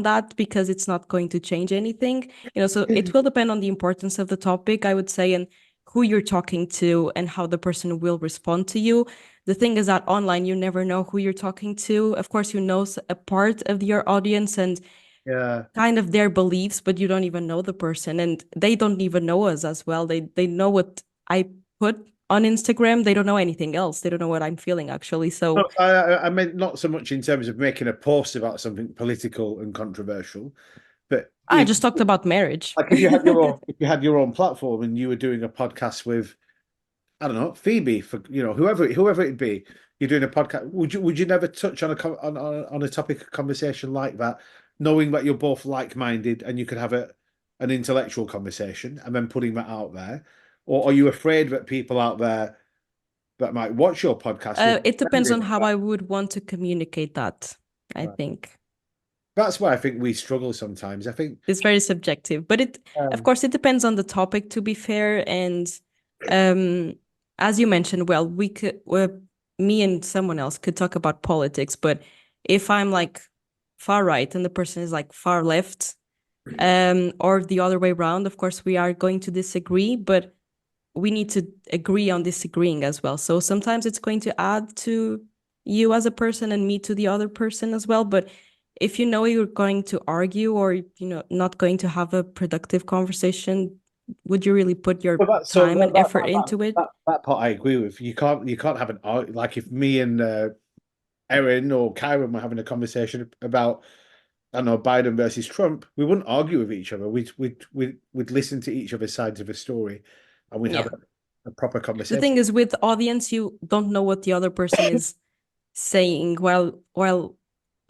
that because it's not going to change anything. So it will depend on the importance of the topic, I would say, and who you're talking to and how the person will respond to you. The thing is that online, you never know who you're talking to. Of course, you know a part of your audience and kind of their beliefs, but you don't even know the person, and they don't even know us as well. They know what I put on Instagram. They don't know anything else. They don't know what I'm feeling, actually. So no, I meant not so much in terms of making a post about something political and controversial, but I just talked about marriage. Like if you had your own platform and you were doing a podcast with, I don't know, Phoebe, for whoever it'd be, you're doing a podcast. Would you never touch on a topic of conversation like that, knowing that you're both like-minded and you could have an intellectual conversation and then putting that out there? Or are you afraid that people out there that might watch your podcast? It depends on how I would want to communicate that, I think. That's why I think we struggle sometimes. I think it's very subjective, but of course, it depends on the topic, to be fair. And as you mentioned, well, me and someone else could talk about politics, but if I'm like far right and the person is like far left, or the other way around, of course, we are going to disagree, but we need to agree on disagreeing as well. So sometimes it's going to add to you as a person and me to the other person as well. But if you know you're going to argue or not going to have a productive conversation, would you really put your time and effort into it? That part I agree with. You can't have like if me and Erin or Kyron were having a conversation about, I don't know, Biden versus Trump, we wouldn't argue with each other. We'd listen to each other's sides of the story, and we'd have a proper conversation. The thing is, with audience, you don't know what the other person is saying while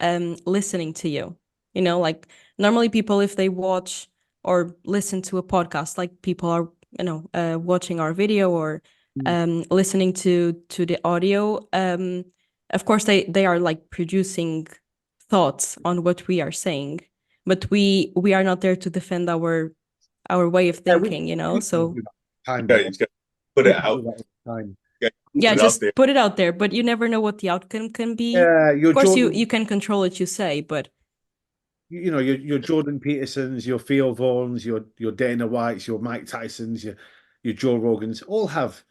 listening to you. Like normally people, if they watch or listen to a podcast, like people are watching our video or listening to the audio, of course they are like producing thoughts on what we are saying, but we are not there to defend our way of thinking, so put it out. Just put it out there, but you never know what the outcome can be. Of course, you can control what you say, but your Jordan Petersons, your Theo Vaughns, your Dana Whites, your Mike Tysons, your Joe Rogans all have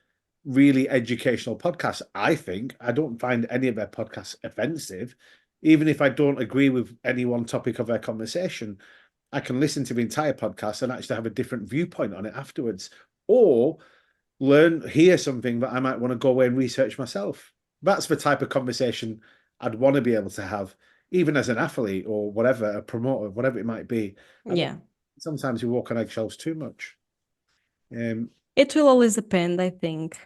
really educational podcasts. I think I don't find any of their podcasts offensive, even if I don't agree with any one topic of their conversation. I can listen to the entire podcast and actually have a different viewpoint on it afterwards, or hear something that I might want to go away and research myself. That's the type of conversation I'd want to be able to have, even as an athlete or whatever, a promoter, whatever it might be. Sometimes we walk on eggshells too much. It will always depend, I think,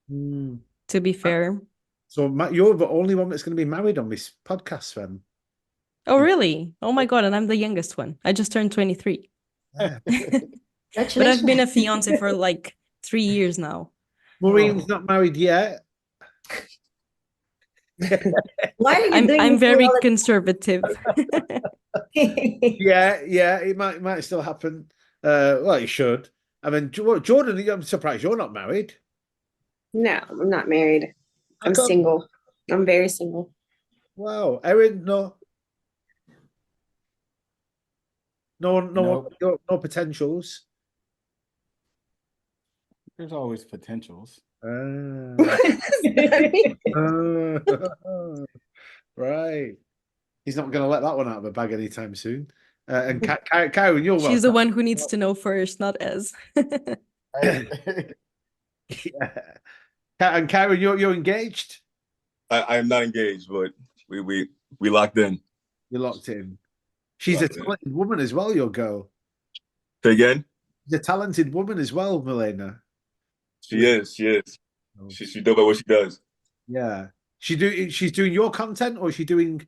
to be fair. So Matt, you're the only one that's going to be married on this podcast, then. Oh, really? Oh my God, and I'm the youngest one. I just turned 23. But I've been a fiance for like 3 years now. Maureen's not married yet. Why are you I'm doing I'm this to me very all the conservative. time? Yeah, it might still happen. Well, it should. I mean, Jordan, I'm surprised you're not married. No, I'm not married. How I'm come? single. I'm very single. Wow, Erin, no, Nope. no potentials. There's always potentials. Ah. Right. He's not going to let that one out of the bag anytime soon. And Karen, you're She's the welcome. one who needs to know first, not Ez. Right? Yeah. And Karen, you're engaged. I am not engaged, but we locked in. You're locked in. She's a Locked in. talented woman as well. Your girl. Say again? She's a talented woman as well, Milena. She is. Oh. She's dope at what she does. Yeah. She's doing your content, or is she doing?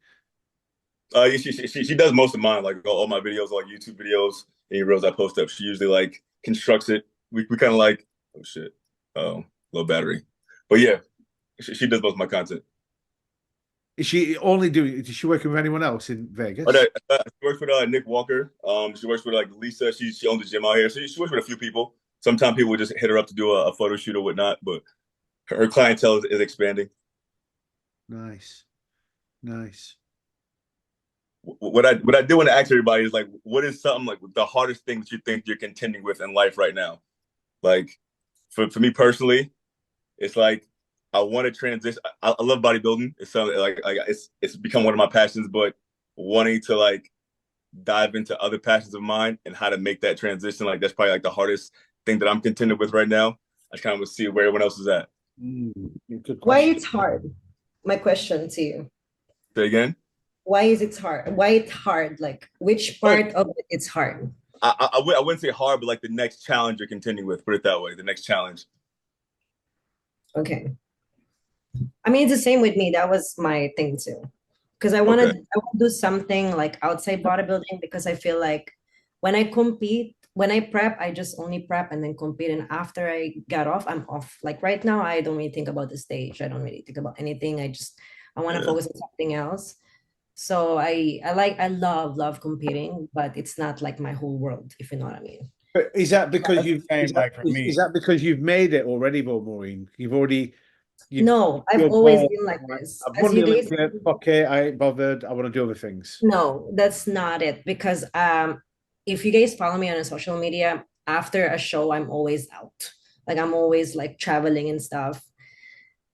Yeah, she does most of mine, like all my videos, like YouTube videos, any reels I post up. She usually like constructs it. We kind of like, oh shit, low battery. But yeah, she does most of my content. Is she only doing? Is she working with anyone else in Vegas? But she works with Nick Walker. She works with like Lisa. She owns a gym out here. So she works with a few people. Sometimes people just hit her up to do a photo shoot or whatnot. But her clientele is expanding. Nice. What I do want to ask everybody is like, what is something like the hardest thing that you think you're contending with in life right now? Like for me personally, it's like I want to transition. I love bodybuilding. It's something like it's become one of my passions, but wanting to like dive into other passions of mine and how to make that transition, like that's probably like the hardest thing that I'm contending with right now. I just kind of want to see where everyone else is at. Good Why question. it's hard? My question to you. Say again? Why is it hard? Why it's hard? Like which part of it it's hard? I wouldn't say hard, but like the next challenge you're contending with, put it that way, the next challenge. Okay. I mean, it's the same with me. That was my thing too. Because I want to do something like outside bodybuilding because I feel like when I compete, when I prep, I just only prep and then compete. And after I get off, I'm off. Like right now, I don't really think about the stage. I don't really think about anything. I want to focus on something else. So I love competing, but it's not like my whole world, if you know what I mean. But is that because That's the same, like for me. is that because you've made it already, Maureen? No, I've always been like this. I've As won you the guys, Olympic. Okay, I ain't bothered. I want to do other things. no, that's not it. Because if you guys follow me on social media, after a show, I'm always out. Like I'm always like traveling and stuff.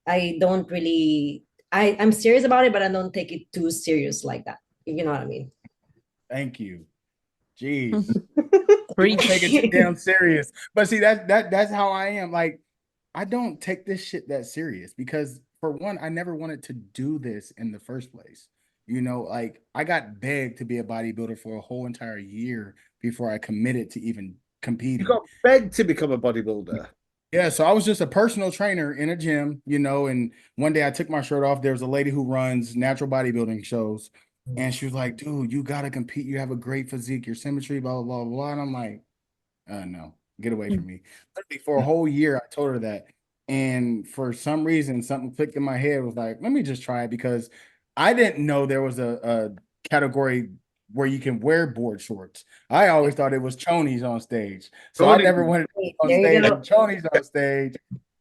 I don't really I'm serious about it, but I don't take it too serious like that. You know what I mean? Thank you. Jeez. Preach. Take it too damn serious. But see, that's how I am. Like, I don't take this shit that serious because for one, I never wanted to do this in the first place. You know, like I got begged to be a bodybuilder for a whole entire year before I committed to even competing. You got begged to become a bodybuilder. Yeah, so I was just a personal trainer in a gym, you know, and one day I took my shirt off. There was a lady who runs natural bodybuilding shows, and she was like, dude, you gotta compete. You have a great physique, your symmetry, blah, blah, blah, blah. And I'm like, no, get away from me. Literally for a whole year, I told her that. And for some reason, something clicked in my head, was like, let me just try it because I didn't know there was a category where you can wear board shorts. I always thought it was Chonies on stage. So I never wanted to be on There you stage go. with Chonies on stage.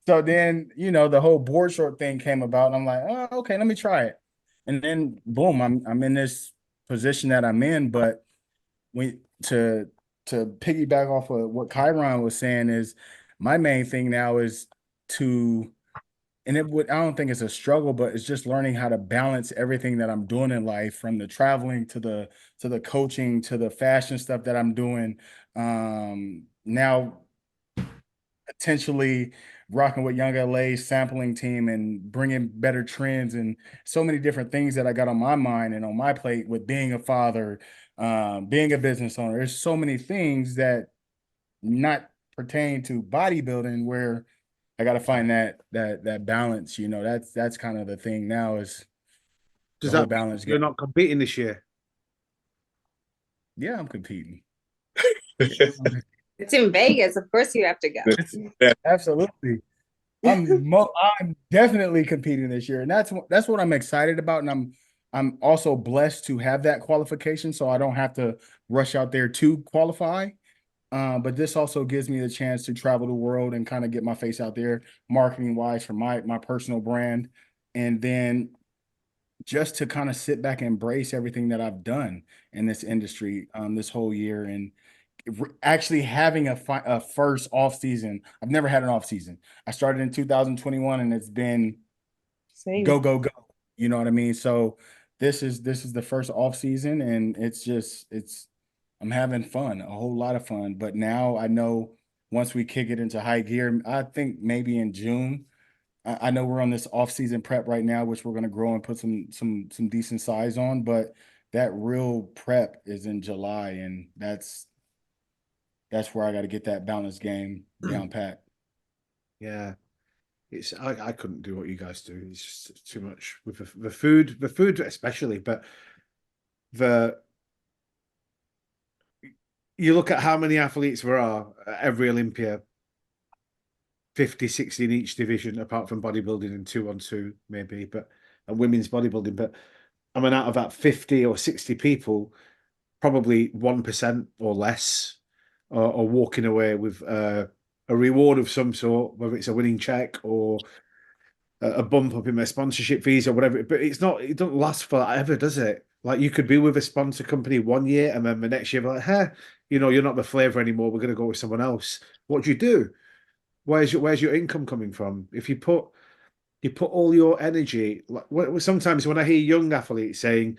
So then, you know, the whole board short thing came about. And I'm like, oh, okay, let me try it. And then boom, I'm in this position that I'm in. But we to piggyback off of what Chiron was saying is my main thing now is to, and I don't think it's a struggle, but it's just learning how to balance everything that I'm doing in life, from the traveling to the coaching to the fashion stuff that I'm doing. Now potentially rocking with Young LA's sampling team and bringing better trends and so many different things that I got on my mind and on my plate with being a father, being a business owner. There's so many things that not pertain to bodybuilding where I got to find that balance. You know, that's kind of the thing now is Does the whole that mean balance. you're not competing this year? Yeah, I'm competing. It's in Vegas. Of course you have to go. Absolutely. I'm definitely competing this year, and that's what I'm excited about, and I'm also blessed to have that qualification, so I don't have to rush out there to qualify. But this also gives me the chance to travel the world and kind of get my face out there, marketing wise, for my personal brand, and then just to kind of sit back and embrace everything that I've done in this industry this whole year, and actually having a first off season. I've never had an off season. I started in 2021 and it's been Same. go go go. You know what I mean? So this is the first off season, and it's I'm having fun, a whole lot of fun. But now I know once we kick it into high gear, I think maybe in June. I know we're on this off season prep right now, which we're going to grow and put some decent size on, but that real prep is in July, and that's where I got to get that balance game down pat. Yeah. I couldn't do what you guys do. It's just too much with the food especially. But the you look at how many athletes there are at every Olympia, 50, 60 in each division, apart from bodybuilding and 2-on-2 maybe, but and women's bodybuilding. But I mean, out of that 50 or 60 people, probably 1% or less are walking away with a reward of some sort, whether it's a winning check or a bump up in their sponsorship fees or whatever. But it doesn't last forever, does it? Like you could be with a sponsor company 1 year and then the next year, like, hey, you're not the flavor anymore. We're going to go with someone else. What do you do? Where's your income coming from? If you put all your energy, like sometimes when I hear young athletes saying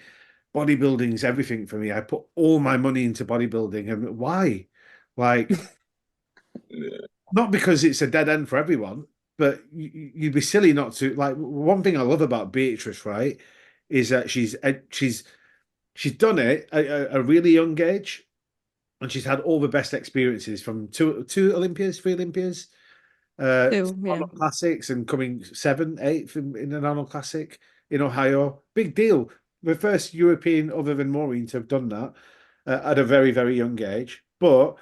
bodybuilding's everything for me, I put all my money into bodybuilding. And why? Like, not because it's a dead end for everyone, but you'd be silly not to. Like, one thing I love about Beatrice, right, is that she's done it at a really young age, and she's had all the best experiences from two Olympias, 3 Olympias, So, yeah. Arnold Classics, and coming 7th, 8th in an Arnold Classic in Ohio. Big deal. The first European other than Maureen to have done that at a very, very young age. But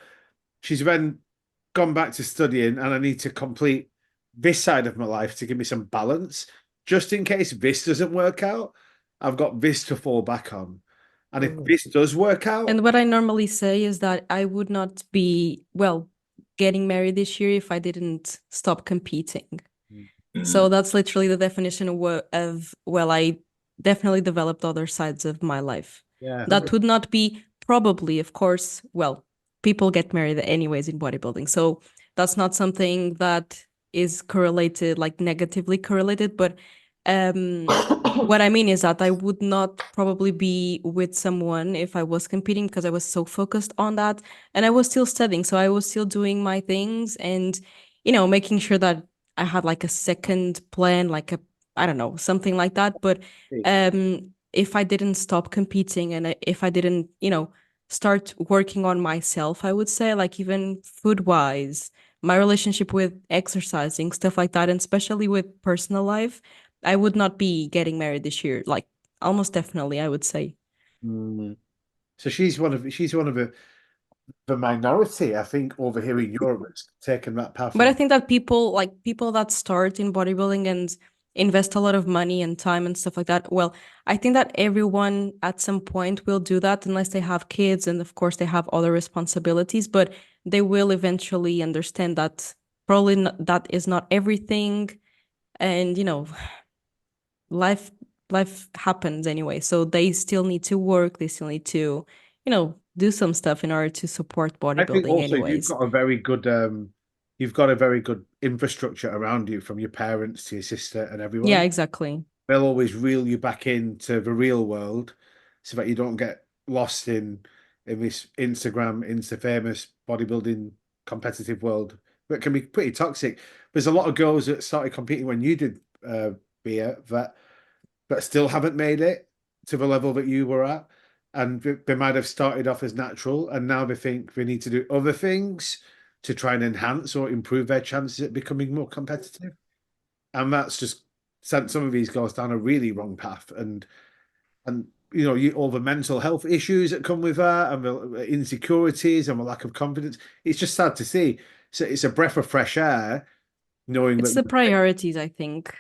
she's then gone back to studying, and I need to complete this side of my life to give me some balance. Just in case this doesn't work out, I've got this to fall back on. And if this does work out, And what I normally say is that I would not be, well, getting married this year if I didn't stop competing. So that's literally the definition well, I definitely developed other sides of my life. yeah, That would not be probably, of course, well, people get married anyways in bodybuilding. So that's not something that is correlated, like negatively correlated, but what I mean is that I would not probably be with someone if I was competing because I was so focused on that, and I was still studying. So I was still doing my things and, making sure that I had like a second plan, I don't know, something like that. But if I didn't stop competing and if I didn't, start working on myself, I would say, like even food wise, my relationship with exercising, stuff like that, and especially with personal life, I would not be getting married this year. Like almost definitely, I would say. So she's one of the minority, I think, over here in Europe that's taken that path. But I think that people that start in bodybuilding and invest a lot of money and time and stuff like that, well, I think that everyone at some point will do that unless they have kids and of course they have other responsibilities, but they will eventually understand that probably that is not everything, and life happens anyway, so they still need to work, they still need to do some stuff in order to support I think bodybuilding also anyways. you've got a very good infrastructure around you, from your parents to your sister and everyone. Yeah, exactly. They'll always reel you back into the real world so that you don't get lost in this Insta famous bodybuilding competitive world that can be pretty toxic. There's a lot of girls that started competing when you did, beer, that still haven't made it to the level that you were at. And they might have started off as natural, and now they think they need to do other things to try and enhance or improve their chances at becoming more competitive. And that's just sent some of these girls down a really wrong path. And all the mental health issues that come with that, and the insecurities and the lack of confidence. It's just sad to see. So it's a breath of fresh air knowing It's that the priorities, I think,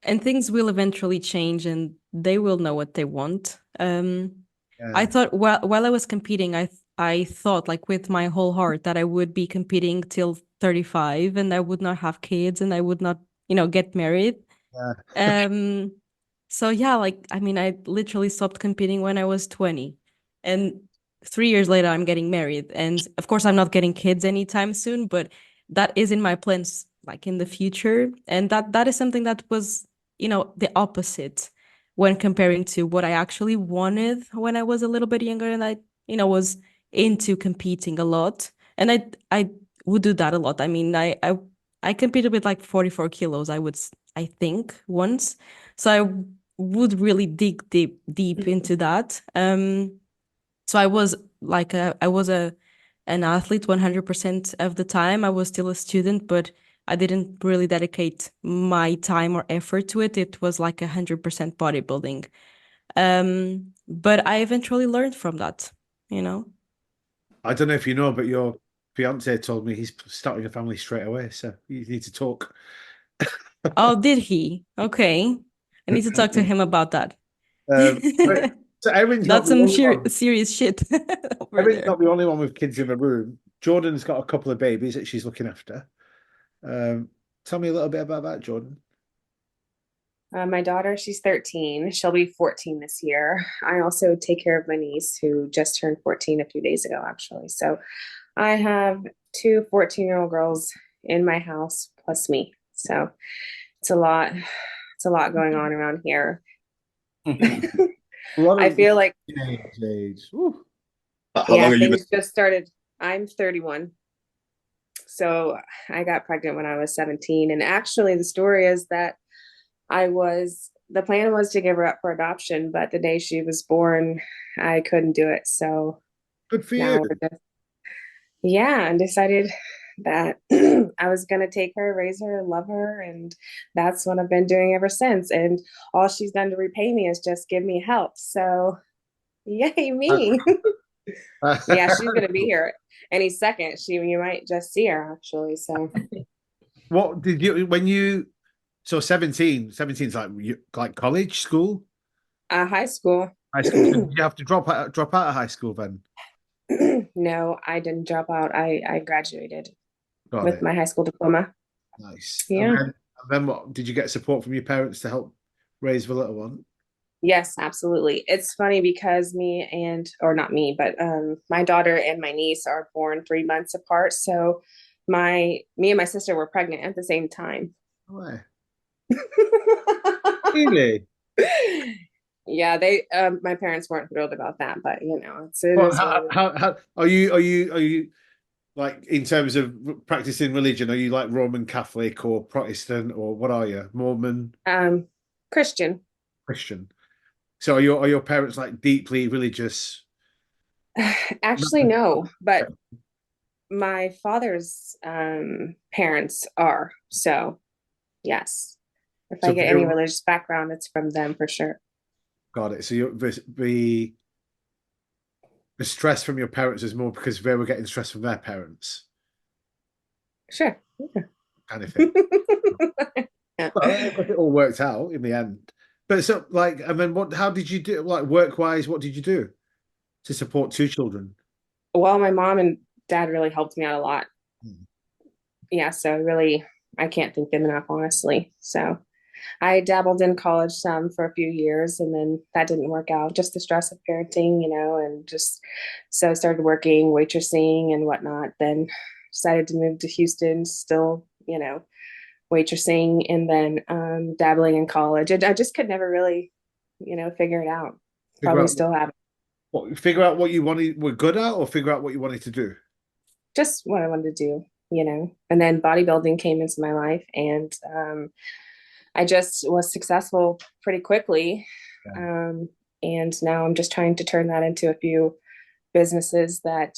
and things will eventually change and they will know what they want. I thought while I was competing, I thought like with my whole heart that I would be competing till 35 and I would not have kids and I would not, get married. So yeah, like I mean, I literally stopped competing when I was 20. And 3 years later I'm getting married. And of course I'm not getting kids anytime soon, but that is in my plans like in the future. And that is something that was, the opposite when comparing to what I actually wanted when I was a little bit younger and I, was into competing a lot. And I would do that a lot. I mean, I competed with like 44 kilos, I think once. So I would really dig deep into that. So I was like an athlete 100% of the time. I was still a student, but I didn't really dedicate my time or effort to it. It was like 100% bodybuilding. But I eventually learned from that, I don't know if you know, but your fiance told me he's starting a family straight away. So you need to talk. Oh, did he? Okay. I need to talk to him about that. So Erin's not That's the some only one. serious shit over Erin's there. not the only one with kids in the room. Jordan's got a couple of babies that she's looking after. Tell me a little bit about that, Jordan. My daughter, she's 13. She'll be 14 this year. I also take care of my niece who just turned 14 a few days ago, actually. So I have two 14-year-old girls in my house plus me. So it's a lot. It's a lot going on around here. I feel like age. How long have you been? things just started. I'm 31. So I got pregnant when I was 17. And actually the story is that the plan was to give her up for adoption, but the day she was born, I couldn't do it. So Good for now you. and decided that I was going to take her, raise her, love her. And that's what I've been doing ever since. And all she's done to repay me is just give me help. So yay, me. Yeah, she's going to be here any second. You might just see her actually. So what did you, so 17 is like college, school? high school. High school. Did you have to drop out of high school then? No, I didn't drop out. I graduated Got with it. my high school diploma. Nice. Yeah. And then what? Did you get support from your parents to help raise the little one? Yes, absolutely. It's funny because not me, but my daughter and my niece are born 3 months apart. So me and my sister were pregnant at the same time. Oh, really? Yeah, my parents weren't thrilled about that, but How are you like in terms of practicing religion? Are you like Roman Catholic or Protestant or what are you? Mormon? Christian. Christian. So are your parents like deeply religious? Actually, no, but my father's parents are. So yes, if I get any religious background, it's from them for sure. Got it. So the stress from your parents is more because they were getting stress from their parents. Sure. Yeah. Kind of thing. Yeah. Well, it all worked out in the end. But so like, I mean, how did you do like work-wise? What did you do to support two children? Well, my mom and dad really helped me out a lot. Yeah, so really, I can't thank them enough, honestly. So I dabbled in college some for a few years and then that didn't work out. Just the stress of parenting, and just so I started working, waitressing and whatnot. Then decided to move to Houston, still, waitressing and then dabbling in college. I just could never really, figure it out. Probably still haven't. Figure out what you were good at or figure out what you wanted to do? Just what I wanted to do, and then bodybuilding came into my life and I just was successful pretty quickly. Yeah. And now I'm just trying to turn that into a few businesses that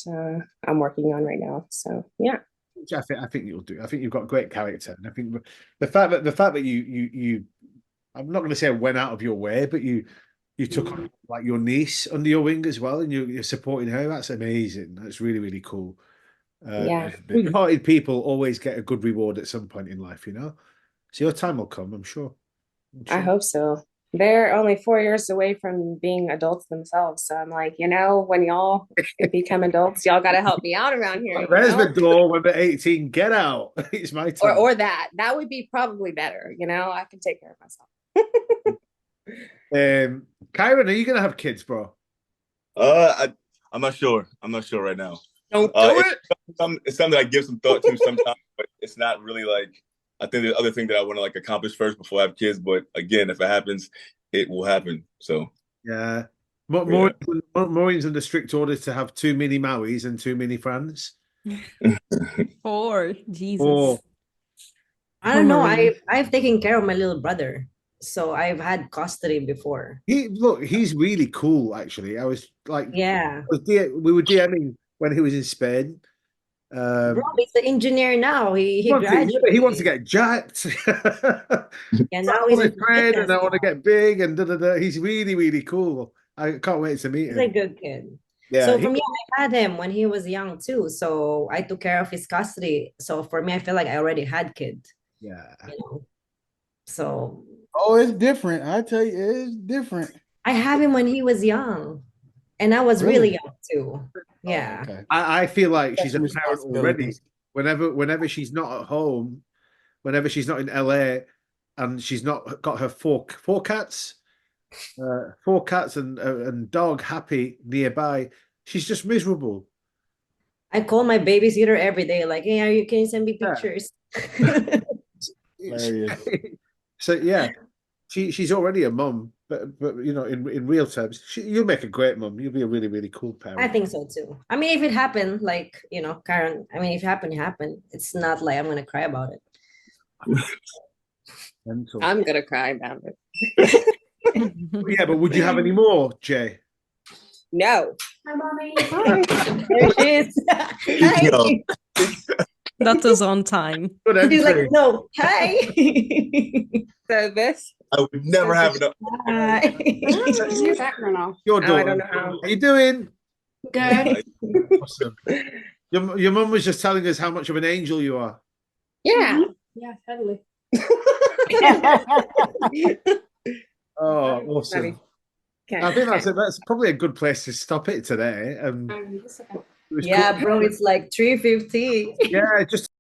I'm working on right now. So, yeah. I think you'll do. I think you've got great character. And I think the fact that you I'm not going to say went out of your way, but you took on like your niece under your wing as well and you're supporting her. That's amazing. That's really, really cool. Yeah. Big-hearted people always get a good reward at some point in life, you know. So your time will come, I'm sure. I hope so. They're only 4 years away from being adults themselves. So I'm like, when y'all become adults, y'all got to help me out around here. There's the door when they're 18. Get out. It's my time. Or that. That would be probably better. I can take care of myself. Kyron, are you going to have kids, bro? I'm not sure. I'm not sure right now. Don't do it. It's something I give some thought to sometimes, but it's not really like, I think the other thing that I want to like accomplish first before I have kids. But again, if it happens, it will happen. So yeah. Maureen's under strict orders to have 2 mini Mauis and 2 mini Frans. 4, Jesus. 4. I don't know. I've taken care of my little brother, so I've had custody before. He's really cool. Actually, I was like, Yeah, we were DMing when he was in Spain. bro, he's an engineer now. He graduated. He wants to get jacked. Yeah, now he's he's a friend, and I want to get big, and He's really, really cool. I can't wait to meet him. He's a good kid. Yeah. So for me, I had him when he was young too. So I took care of his custody. So for me, I feel like I already had kid. Yeah. So. Oh, it's different. I tell you, it's different. I have him when he was young, and I was really young too. Yeah. Oh, okay. I feel like she's a parent already. Whenever she's not at home, whenever she's not in LA, and she's not got her four cats, and dog Happy nearby, she's just miserable. I call my babysitter every day, like, hey, can you send me pictures? So yeah, she's already a mum, but in real terms, you'll make a great mum. You'll be a really, really cool parent. I think so too. I mean, if it happened, like, Karen, I mean, if it happened, it happened. It's not like I'm gonna cry about it. I'm gonna cry about it. Yeah, but would you have any more, Jay? No. Hi, mommy. Hi. There she is. Hi. That was on time. She's like, no, hi. So this. I would never have enough. Where's your background off? Your daughter. I don't know how. How you doing? Good. Awesome. Your mum was just telling us how much of an angel you are. Yeah. Yeah, totally. Oh, awesome. Okay. I think that's probably a good place to stop it today. Yeah, bro, it's like 3:50. Yeah, just